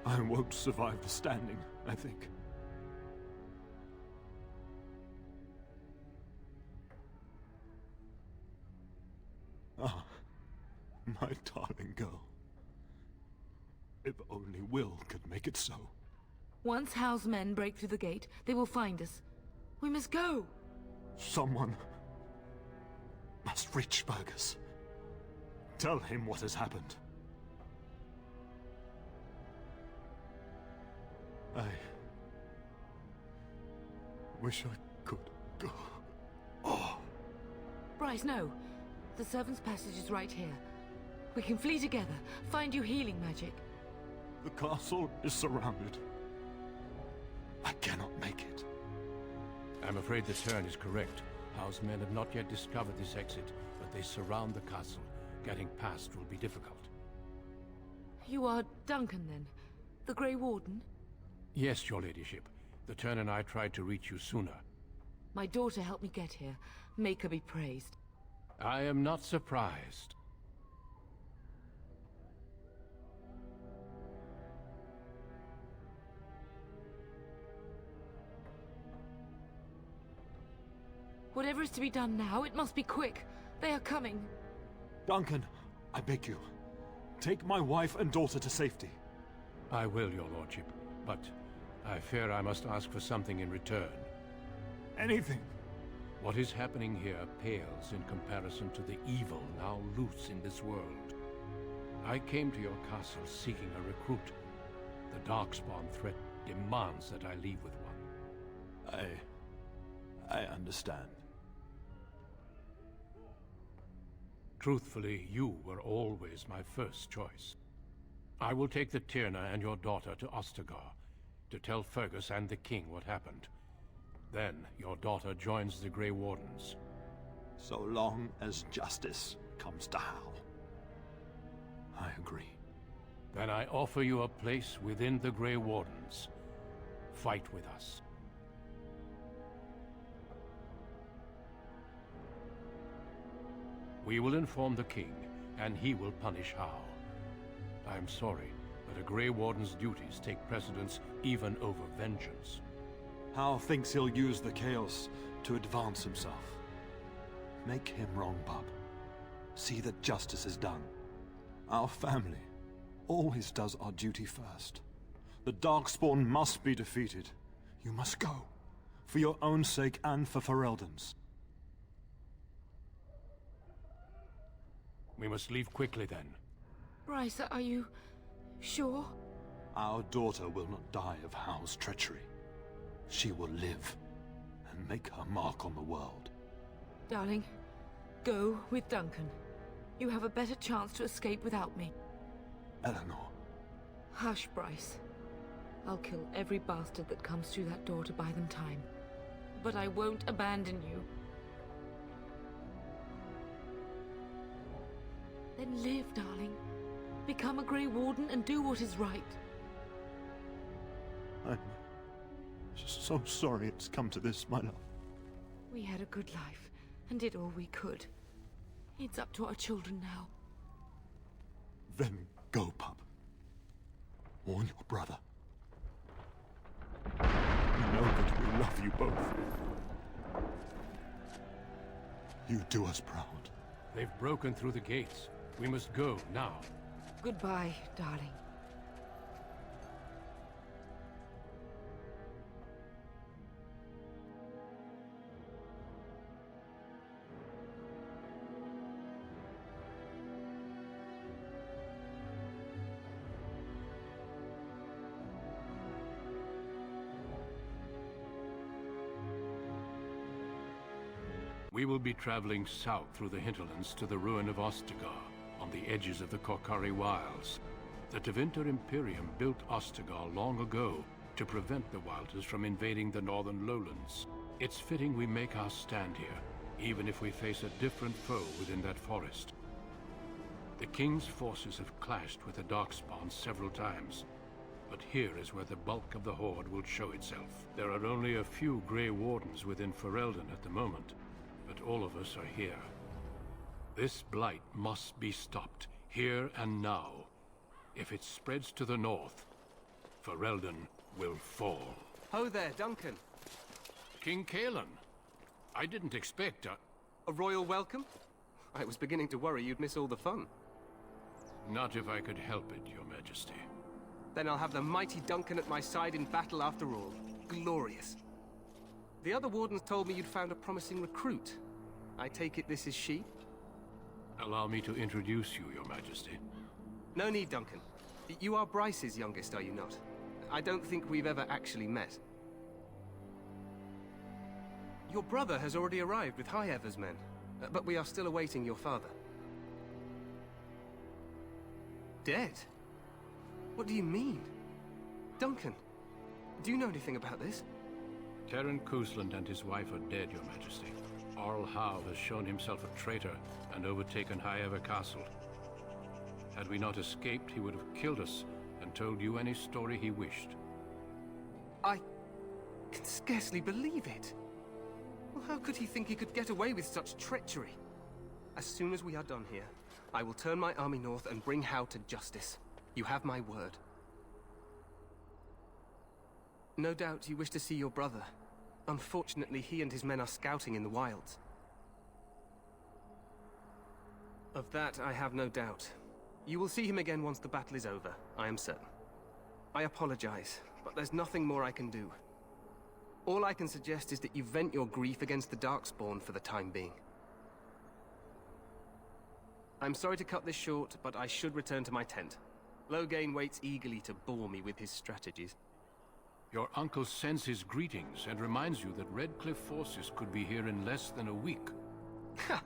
I won't survive the standing, I think. Ah, my darling girl. If only Will could make it so. Once Hal's men break through the gate, they will find us. We must go! Someone must reach Fergus. Tell him what has happened. I wish I could go. Oh. Bryce, no. The servants' passage is right here. We can flee together, find you healing magic. The castle is surrounded. I cannot make it. I'm afraid the Turn is correct. House men have not yet discovered this exit, but they surround the castle. Getting past will be difficult. You are Duncan, then? The Grey Warden? Yes, your ladyship. The Turn and I tried to reach you sooner. My daughter helped me get here. Make her be praised. I am not surprised. Whatever is to be done now, it must be quick. They are coming. Duncan, I beg you. Take my wife and daughter to safety. I will, your lordship, but I fear I must ask for something in return. Anything. What is happening here pales in comparison to the evil now loose in this world. I came to your castle seeking a recruit. The Darkspawn threat demands that I leave with one. I understand. Truthfully, you were always my first choice. I will take the Tyrna and your daughter to Ostagar to tell Fergus and the king what happened. Then your daughter joins the Grey Wardens. So long as justice comes to Hal. I agree. Then I offer you a place within the Grey Wardens. Fight with us. We will inform the king, and he will punish Hal. I'm sorry, but a Grey Warden's duties take precedence even over vengeance. Hal thinks he'll use the chaos to advance himself. Make him wrong, bub. See that justice is done. Our family always does our duty first. The Darkspawn must be defeated. You must go. For your own sake and for Ferelden's. We must leave quickly then. Bryce, are you sure? Our daughter will not die of Hal's treachery. She will live and make her mark on the world. Darling, go with Duncan. You have a better chance to escape without me. Eleanor. Hush, Bryce. I'll kill every bastard that comes through that door to buy them time. But I won't abandon you. Then live, darling. Become a Grey Warden and do what is right. I'm so sorry it's come to this, my love. We had a good life and did all we could. It's up to our children now. Then go, pup. Warn your brother. You know that we love you both. You do us proud. They've broken through the gates. We must go now. Goodbye, darling. We will be traveling south through the hinterlands to the ruin of Ostagar, on the edges of the Korkari Wilds. The Tevinter Imperium built Ostagar long ago to prevent the Wilders from invading the northern lowlands. It's fitting we make our stand here, even if we face a different foe within that forest. The King's forces have clashed with the Darkspawn several times, but here is where the bulk of the Horde will show itself. There are only a few Grey Wardens within Ferelden at the moment, but all of us are here. This blight must be stopped, here and now. If it spreads to the north, Ferelden will fall. Ho there, Duncan. King Kaelan. I didn't expect a royal welcome? I was beginning to worry you'd miss all the fun. Not if I could help it, Your Majesty. Then I'll have the mighty Duncan at my side in battle after all. Glorious. The other wardens told me you'd found a promising recruit. I take it this is she? Allow me to introduce you, Your Majesty. No need, Duncan. You are Bryce's youngest, are you not? I don't think we've ever actually met. Your brother has already arrived with High Ever's men, but we are still awaiting your father. Dead? What do you mean? Duncan, do you know anything about this? Terran Cousland and his wife are dead, Your Majesty. Arl Howe has shown himself a traitor and overtaken High Ever Castle. Had we not escaped, he would have killed us and told you any story he wished. I can scarcely believe it. Well, how could he think he could get away with such treachery? As soon as we are done here, I will turn my army north and bring Howe to justice. You have my word. No doubt you wish to see your brother. Unfortunately, he and his men are scouting in the wilds. Of that, I have no doubt. You will see him again once the battle is over, I am certain. I apologize, but there's nothing more I can do. All I can suggest is that you vent your grief against the Darkspawn for the time being. I'm sorry to cut this short, but I should return to my tent. Loghain waits eagerly to bore me with his strategies. Your uncle sends his greetings and reminds you that Redcliffe forces could be here in less than a week. Ha!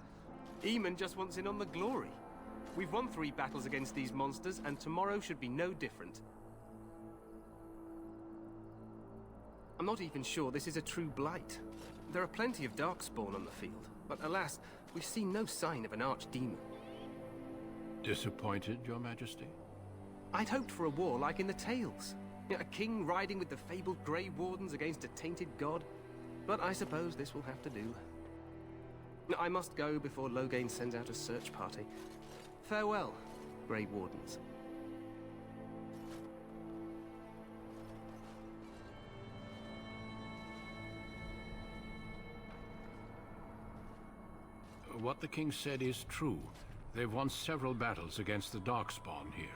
Eamon just wants in on the glory. We've won 3 battles against these monsters, and tomorrow should be no different. I'm not even sure this is a true Blight. There are plenty of Darkspawn on the field, but alas, we've seen no sign of an archdemon. Disappointed, Your Majesty? I'd hoped for a war like in the tales. A king riding with the fabled Grey Wardens against a tainted god. But I suppose this will have to do. I must go before Loghain sends out a search party. Farewell, Grey Wardens. What the king said is true. They've won several battles against the Darkspawn here.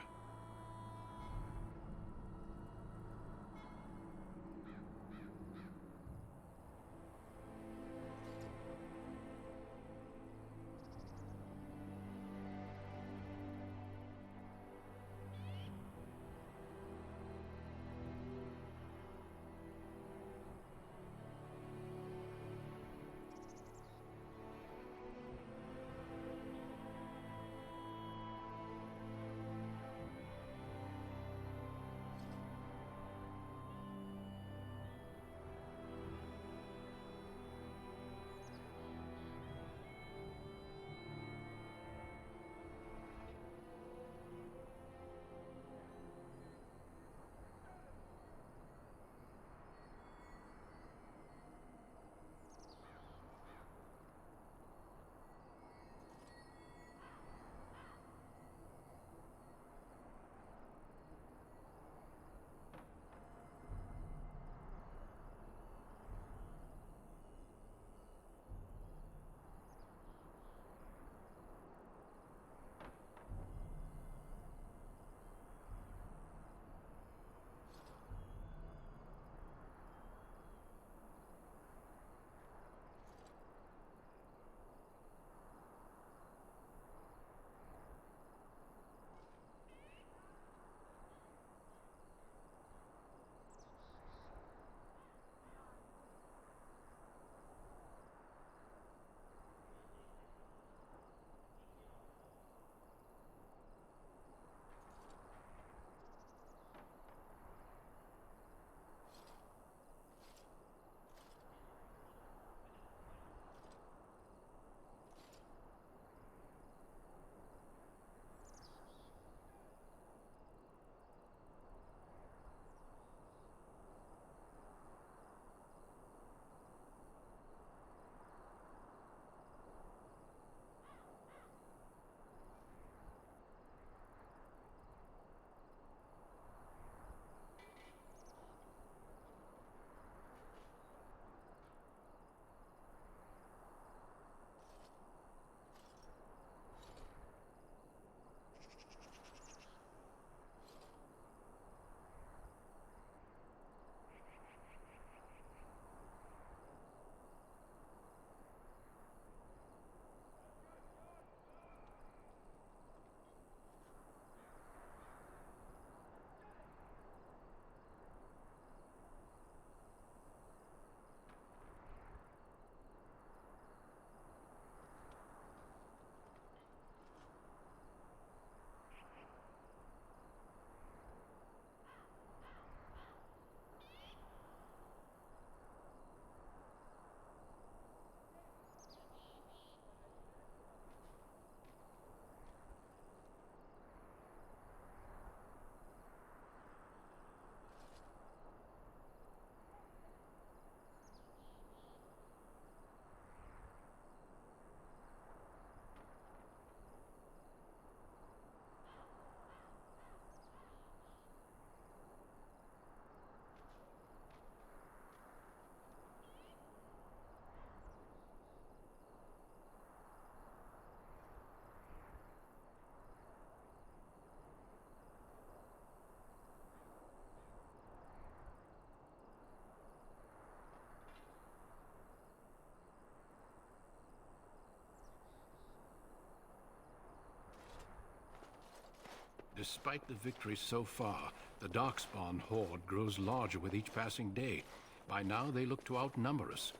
Despite the victory so far, the Darkspawn horde grows larger with each passing day. By now, they look to outnumber us.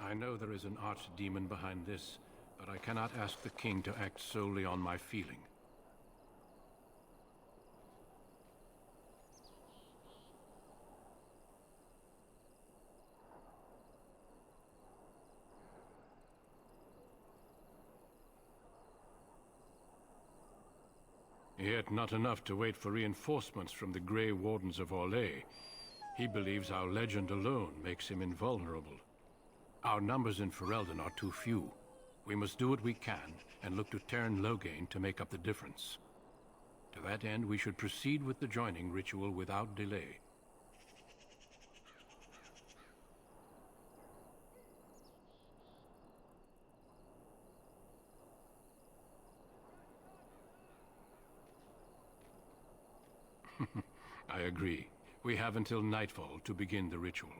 I know there is an archdemon behind this, but I cannot ask the king to act solely on my feeling. Yet not enough to wait for reinforcements from the Grey Wardens of Orlais. He believes our legend alone makes him invulnerable. Our numbers in Ferelden are too few. We must do what we can and look to Teyrn Loghain to make up the difference. To that end, we should proceed with the joining ritual without delay. I agree. We have until nightfall to begin the ritual.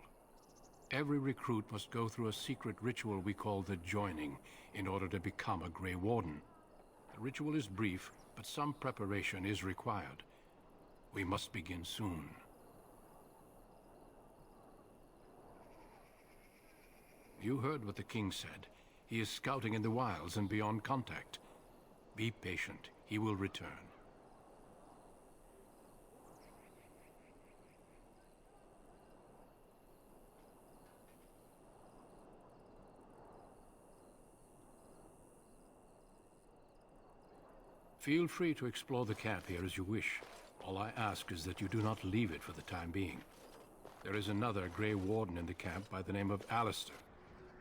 Every recruit must go through a secret ritual we call the Joining in order to become a Grey Warden. The ritual is brief, but some preparation is required. We must begin soon. You heard what the king said. He is scouting in the wilds and beyond contact. Be patient. He will return. Feel free to explore the camp here as you wish. All I ask is that you do not leave it for the time being. There is another Grey Warden in the camp by the name of Alistair.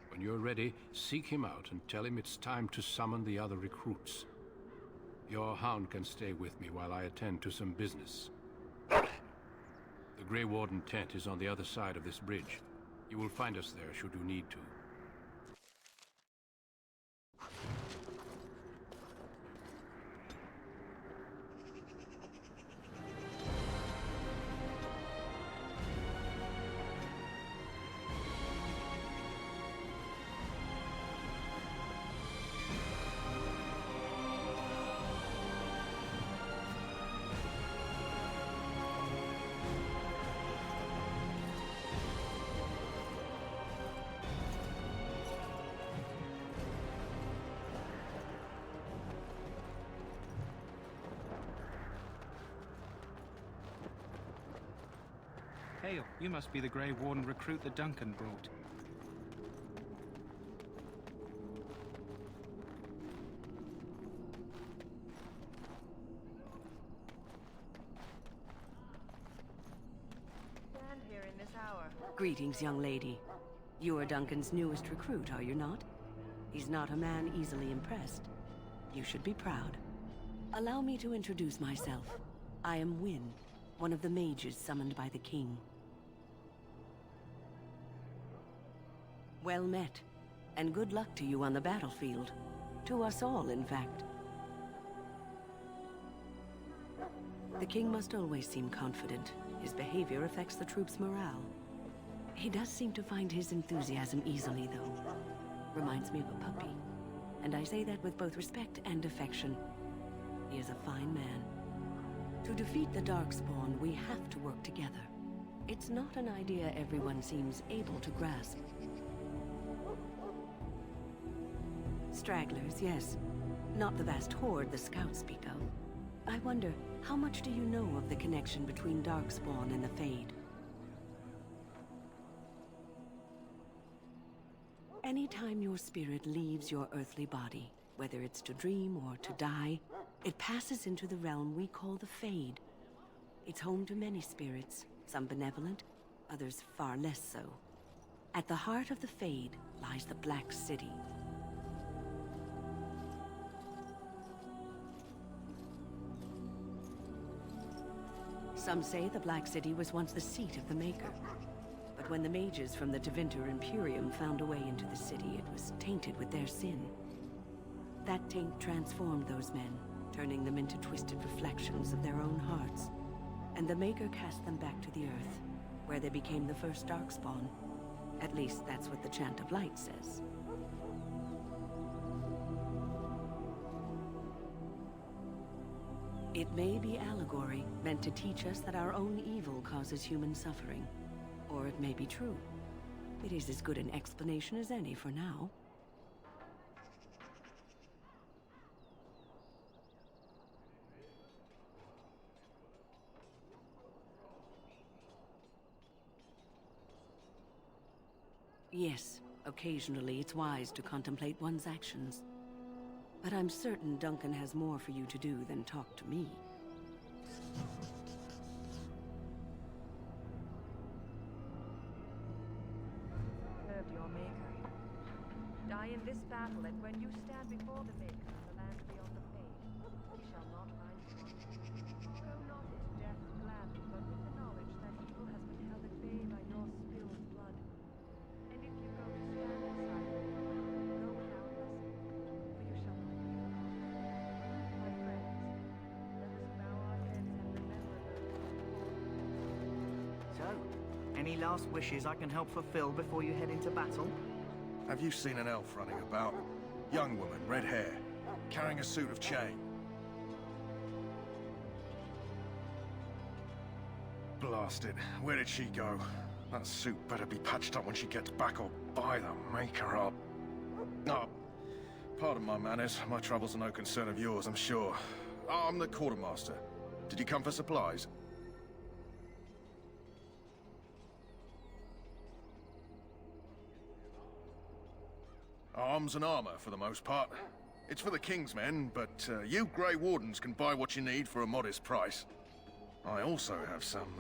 When you're ready, seek him out and tell him it's time to summon the other recruits. Your hound can stay with me while I attend to some business. The Grey Warden tent is on the other side of this bridge. You will find us there should you need to. Hail, you must be the Grey Warden recruit that Duncan brought. Stand here in this hour. Greetings, young lady. You are Duncan's newest recruit, are you not? He's not a man easily impressed. You should be proud. Allow me to introduce myself. I am Wynne, one of the mages summoned by the king. Well met, and good luck to you on the battlefield. To us all, in fact. The king must always seem confident. His behavior affects the troops' morale. He does seem to find his enthusiasm easily, though. Reminds me of a puppy. And I say that with both respect and affection. He is a fine man. To defeat the Darkspawn, we have to work together. It's not an idea everyone seems able to grasp. Stragglers, yes. Not the vast horde the scouts speak of. I wonder, how much do you know of the connection between Darkspawn and the Fade? Anytime your spirit leaves your earthly body, whether it's to dream or to die, it passes into the realm we call the Fade. It's home to many spirits, some benevolent, others far less so. At the heart of the Fade lies the Black City. Some say the Black City was once the seat of the Maker. But when the mages from the Tevinter Imperium found a way into the city, it was tainted with their sin. That taint transformed those men, turning them into twisted reflections of their own hearts. And the Maker cast them back to the Earth, where they became the first Darkspawn. At least that's what the Chant of Light says. It may be allegory, meant to teach us that our own evil causes human suffering. Or it may be true. It is as good an explanation as any for now. Yes, occasionally it's wise to contemplate one's actions. But I'm certain Duncan has more for you to do than talk to me. Served your maker. Die in this battle, and when you stand before the maker in the land beyond the page, he shall not find you wanting. Go not into death gladly, but with the knowledge that evil has been held at bay by your spilled blood. And if you go to stand beside him, go without blessing, for you shall not be alone. My friends, let us bow our heads and remember those. So, any last wishes I can help fulfill before you head into battle? Have you seen an elf running about? Young woman, red hair, carrying a suit of chain. Blast it. Where did she go? That suit better be patched up when she gets back, or by the maker up. Oh, pardon my manners. My troubles are no concern of yours, I'm sure. Oh, I'm the quartermaster. Did you come for supplies? Arms and armor, for the most part. It's for the King's men, but you Grey Wardens can buy what you need for a modest price. I also have some,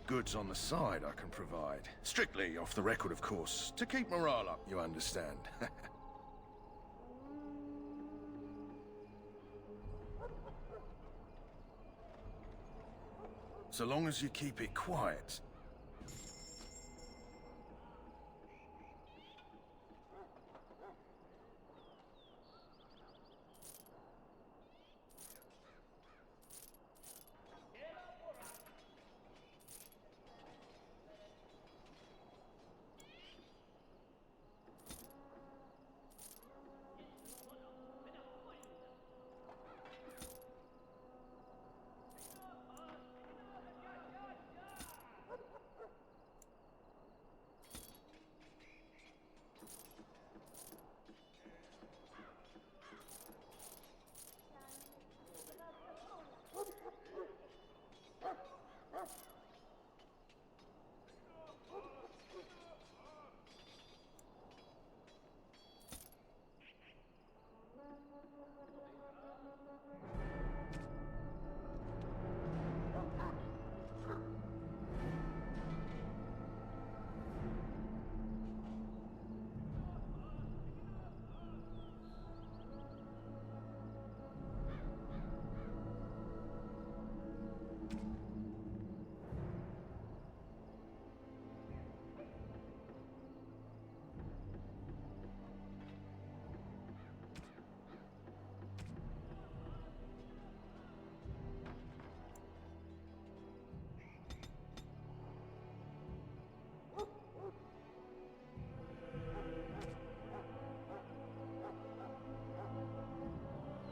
goods on the side I can provide. Strictly off the record, of course. To keep morale up, you understand. So long as you keep it quiet.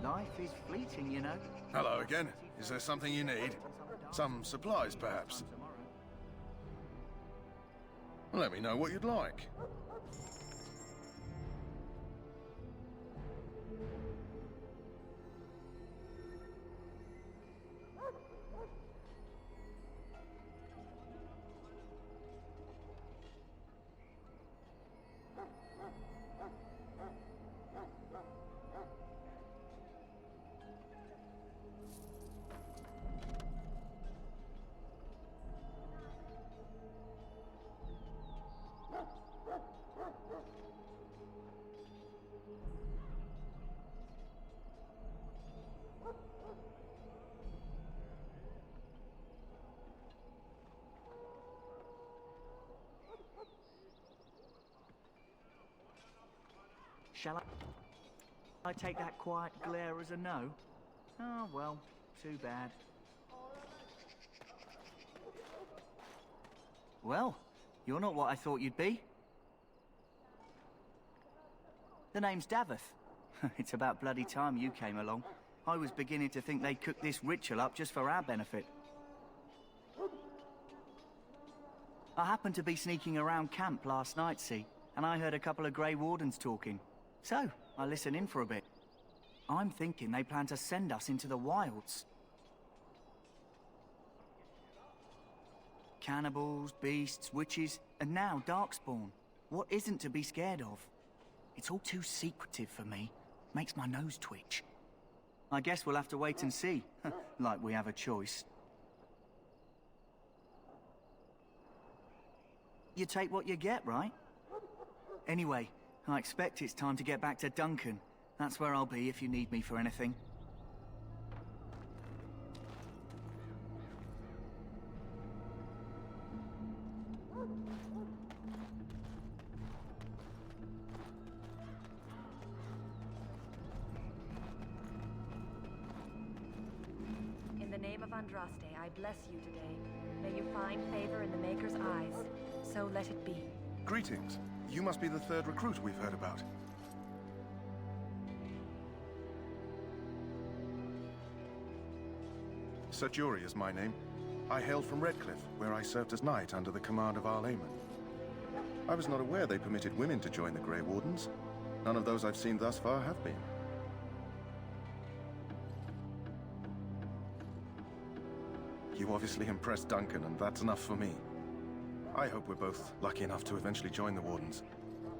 Life is fleeting, you know. Hello again. Is there something you need? Some supplies, perhaps? Let me know what you'd like. Shall I take that quiet glare as a no? Oh, well, too bad. Well, you're not what I thought you'd be. The name's Daveth. It's about bloody time you came along. I was beginning to think they cooked this ritual up just for our benefit. I happened to be sneaking around camp last night, see, and I heard a couple of Grey Wardens talking. So, I listened in for a bit. I'm thinking they plan to send us into the wilds. Cannibals, beasts, witches, and now Darkspawn. What isn't to be scared of? It's all too secretive for me. Makes my nose twitch. I guess we'll have to wait and see, like we have a choice. You take what you get, right? Anyway, I expect it's time to get back to Duncan. That's where I'll be if you need me for anything. In the name of Andraste, I bless you today. May you find favor in the Maker's eyes. So let it be. Greetings. You must be the third recruit we've heard about. Sir Jury is my name. I hail from Redcliffe, where I served as knight under the command of Arl Eamon. I was not aware they permitted women to join the Grey Wardens. None of those I've seen thus far have been. You obviously impressed Duncan, and that's enough for me. I hope we're both lucky enough to eventually join the Wardens.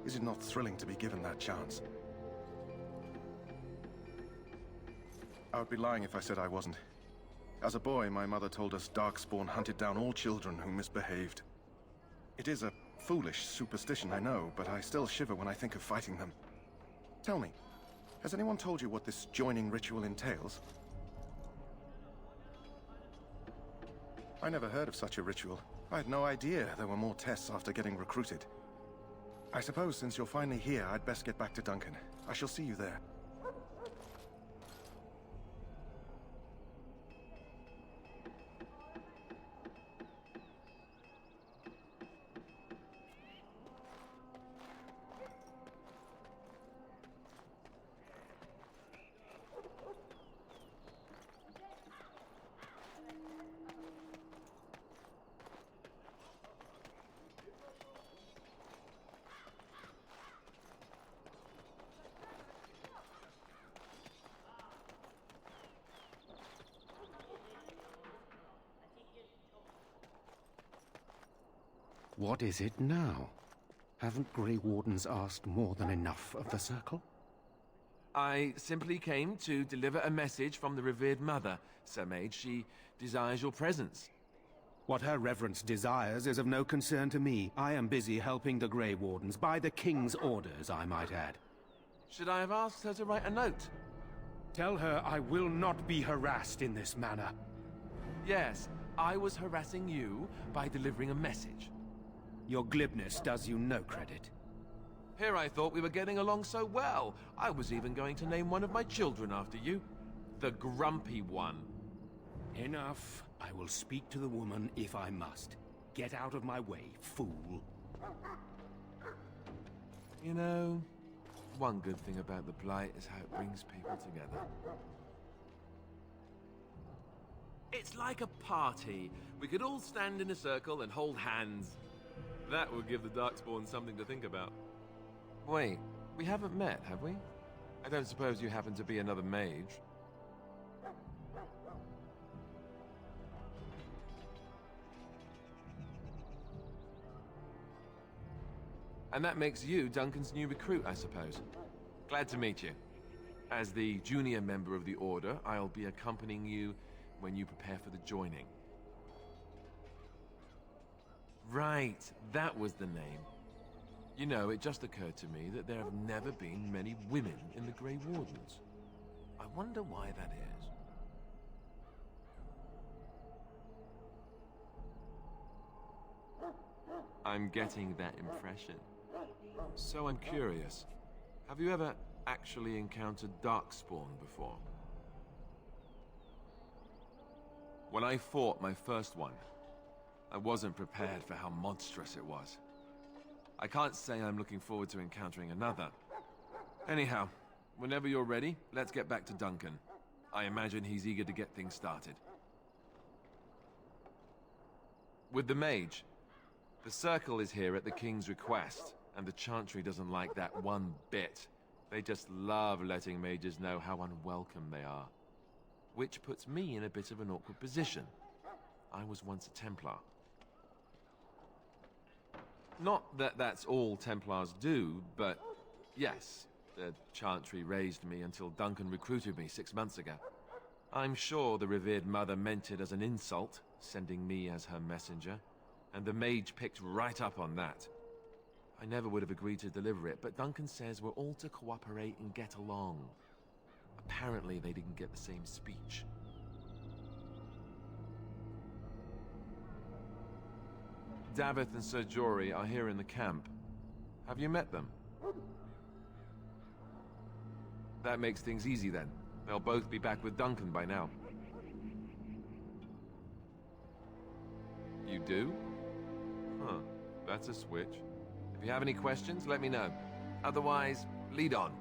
Is it not thrilling to be given that chance? I would be lying if I said I wasn't. As a boy, my mother told us Darkspawn hunted down all children who misbehaved. It is a foolish superstition, I know, but I still shiver when I think of fighting them. Tell me, has anyone told you what this joining ritual entails? I never heard of such a ritual. I had no idea there were more tests after getting recruited. I suppose since you're finally here, I'd best get back to Duncan. I shall see you there. What is it now? Haven't Grey Wardens asked more than enough of the Circle? I simply came to deliver a message from the revered mother, Sir Mage. She desires your presence. What her reverence desires is of no concern to me. I am busy helping the Grey Wardens, by the King's orders, I might add. Should I have asked her to write a note? Tell her I will not be harassed in this manner. Yes, I was harassing you by delivering a message. Your glibness does you no credit. Here I thought we were getting along so well. I was even going to name one of my children after you. The Grumpy One. Enough. I will speak to the woman if I must. Get out of my way, fool. You know, one good thing about the Blight is how it brings people together. It's like a party. We could all stand in a circle and hold hands. That would give the Darkspawn something to think about. Wait, we haven't met, have we? I don't suppose you happen to be another mage? And that makes you Duncan's new recruit, I suppose. Glad to meet you. As the junior member of the Order, I'll be accompanying you when you prepare for the joining. Right, that was the name. You know, it just occurred to me that there have never been many women in the Grey Wardens. I wonder why that is. I'm getting that impression. So I'm curious. Have you ever actually encountered Darkspawn before? When I fought my first one, I wasn't prepared for how monstrous it was. I can't say I'm looking forward to encountering another. Anyhow, whenever you're ready, let's get back to Duncan. I imagine he's eager to get things started. With the mage, the circle is here at the king's request, and the Chantry doesn't like that one bit. They just love letting mages know how unwelcome they are. Which puts me in a bit of an awkward position. I was once a Templar. Not that that's all Templars do, but yes, the Chantry raised me until Duncan recruited me 6 months ago. I'm sure the revered mother meant it as an insult, sending me as her messenger, and the mage picked right up on that. I never would have agreed to deliver it, but Duncan says we're all to cooperate and get along. Apparently they didn't get the same speech. Davith and Sir Jory are here in the camp. Have you met them? That makes things easy then. They'll both be back with Duncan by now. You do? Huh. That's a switch. If you have any questions, let me know. Otherwise, lead on.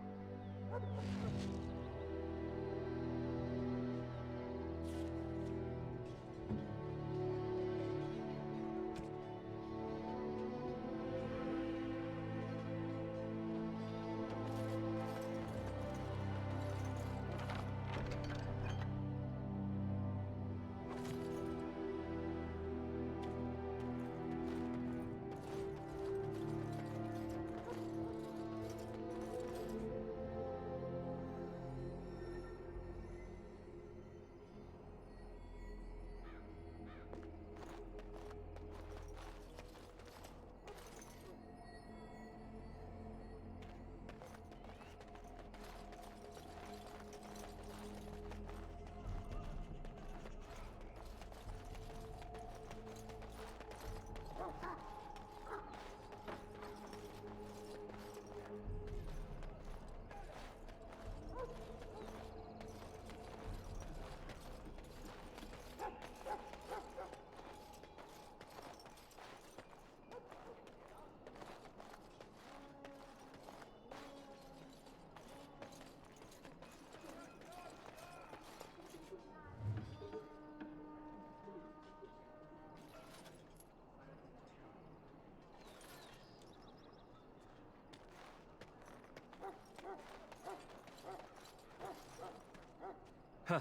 Huh.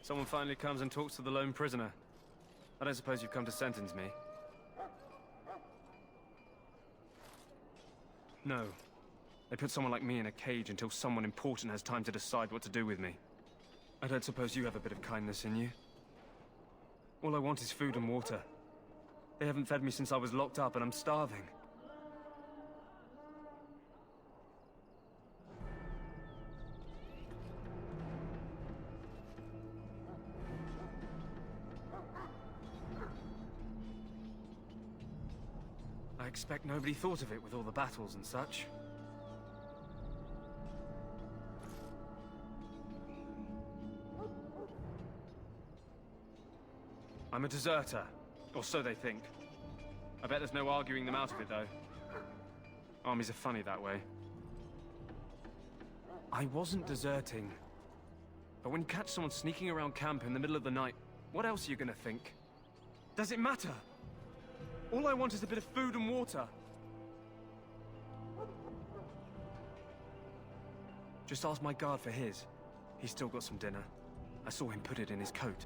Someone finally comes and talks to the lone prisoner. I don't suppose you've come to sentence me? No. They put someone like me in a cage until someone important has time to decide what to do with me. I don't suppose you have a bit of kindness in you? All I want is food and water. They haven't fed me since I was locked up and I'm starving. I expect nobody thought of it with all the battles and such. I'm a deserter, or so they think. I bet there's no arguing them out of it, though. Armies are funny that way. I wasn't deserting. But when you catch someone sneaking around camp in the middle of the night, what else are you gonna think? Does it matter? All I want is a bit of food and water. Just ask my guard for his. He's still got some dinner. I saw him put it in his coat.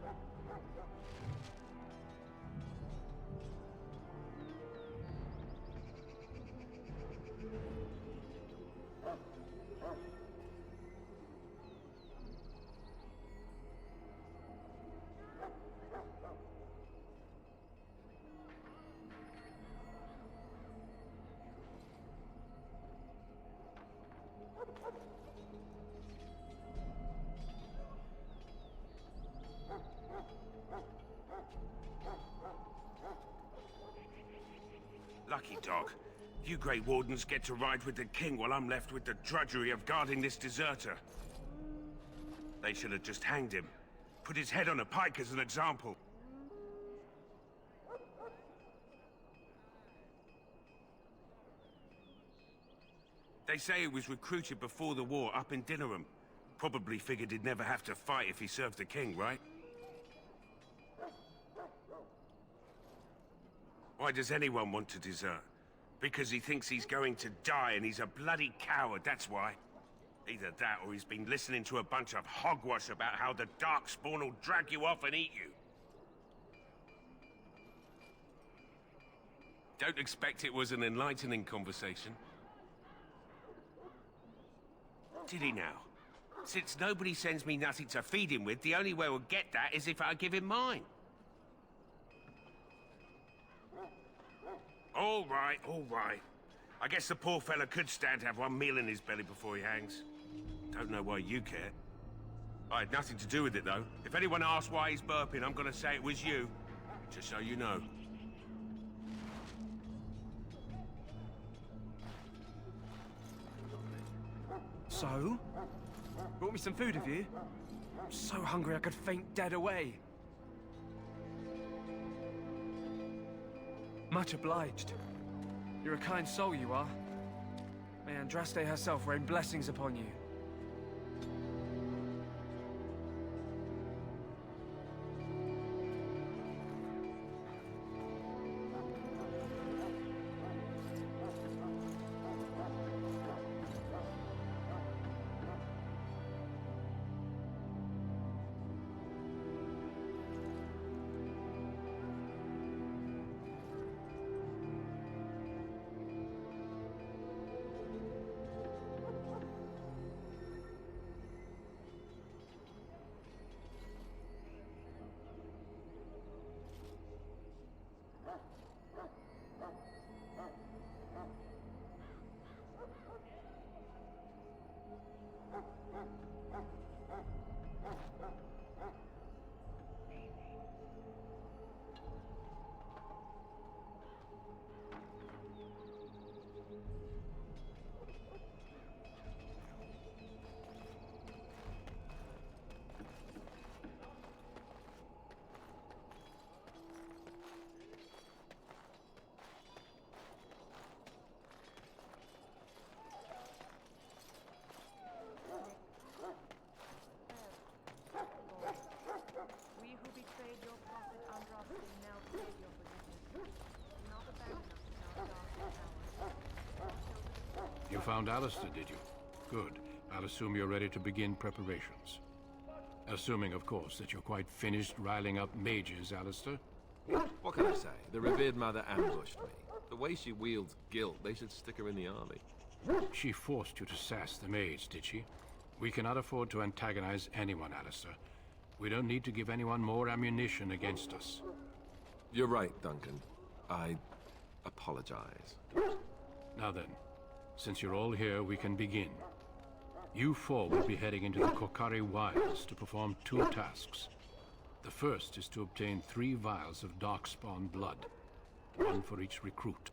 Lucky dog. You Grey Wardens get to ride with the king while I'm left with the drudgery of guarding this deserter. They should have just hanged him. Put his head on a pike as an example. They say he was recruited before the war up in Dinnerham. Probably figured he'd never have to fight if he served the king, right? Why does anyone want to desert? Because he thinks he's going to die and he's a bloody coward, that's why. Either that or he's been listening to a bunch of hogwash about how the Darkspawn will drag you off and eat you. Don't expect it was an enlightening conversation. Did he now? Since nobody sends me nothing to feed him with, the only way we'll get that is if I give him mine. All right, all right. I guess the poor fella could stand to have one meal in his belly before he hangs. Don't know why you care. I had nothing to do with it, though. If anyone asks why he's burping, I'm gonna say it was you. Just so you know. So? Brought me some food, have you? I'm so hungry I could faint dead away. Much obliged. You're a kind soul, you are. May Andraste herself rain blessings upon you. We who betrayed your prophet Andraste now beg your forgiveness. Do not abandon us in our darkest hours. You found Alistair, did you? Good. I'll assume you're ready to begin preparations. Assuming, of course, that you're quite finished riling up mages, Alistair. What can I say? The revered mother ambushed me. The way she wields guilt, they should stick her in the army. She forced you to sass the mage, did she? We cannot afford to antagonize anyone, Alistair. We don't need to give anyone more ammunition against us. You're right, Duncan. I apologize. Now then, since you're all here, we can begin. You four will be heading into the Kokari Wilds to perform 2 tasks. The first is to obtain 3 vials of Darkspawn blood, 1 for each recruit.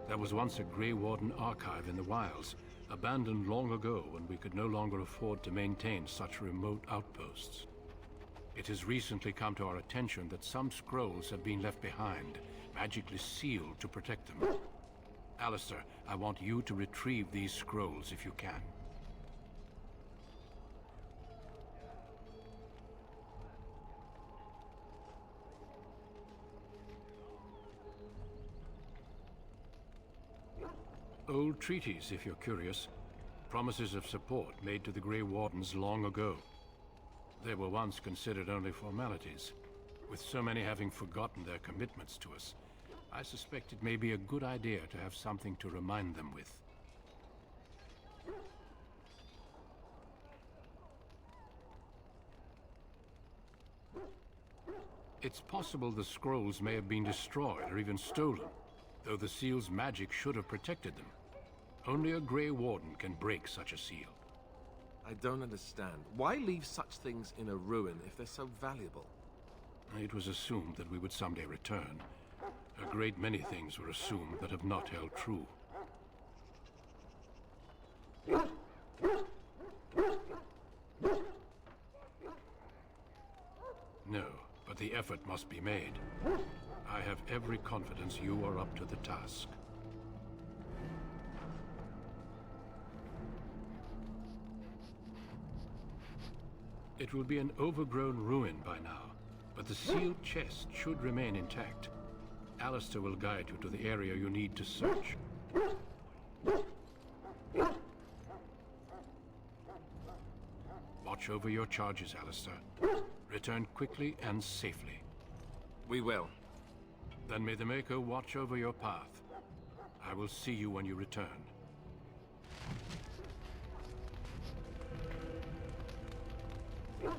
There was once a Grey Warden archive in the wilds, abandoned long ago when we could no longer afford to maintain such remote outposts. It has recently come to our attention that some scrolls have been left behind, magically sealed to protect them. Alistair, I want you to retrieve these scrolls if you can. Old treaties, if you're curious. Promises of support made to the Grey Wardens long ago. They were once considered only formalities. With so many having forgotten their commitments to us, I suspect it may be a good idea to have something to remind them with. It's possible the scrolls may have been destroyed or even stolen, though the seal's magic should have protected them. Only a Grey Warden can break such a seal. I don't understand. Why leave such things in a ruin if they're so valuable? It was assumed that we would someday return. A great many things were assumed that have not held true. No, but the effort must be made. I have every confidence you are up to the task. It will be an overgrown ruin by now, but the sealed chest should remain intact. Alistair will guide you to the area you need to search. Watch over your charges, Alistair. Return quickly and safely. We will. Then may the Maker watch over your path. I will see you when you return. Huh?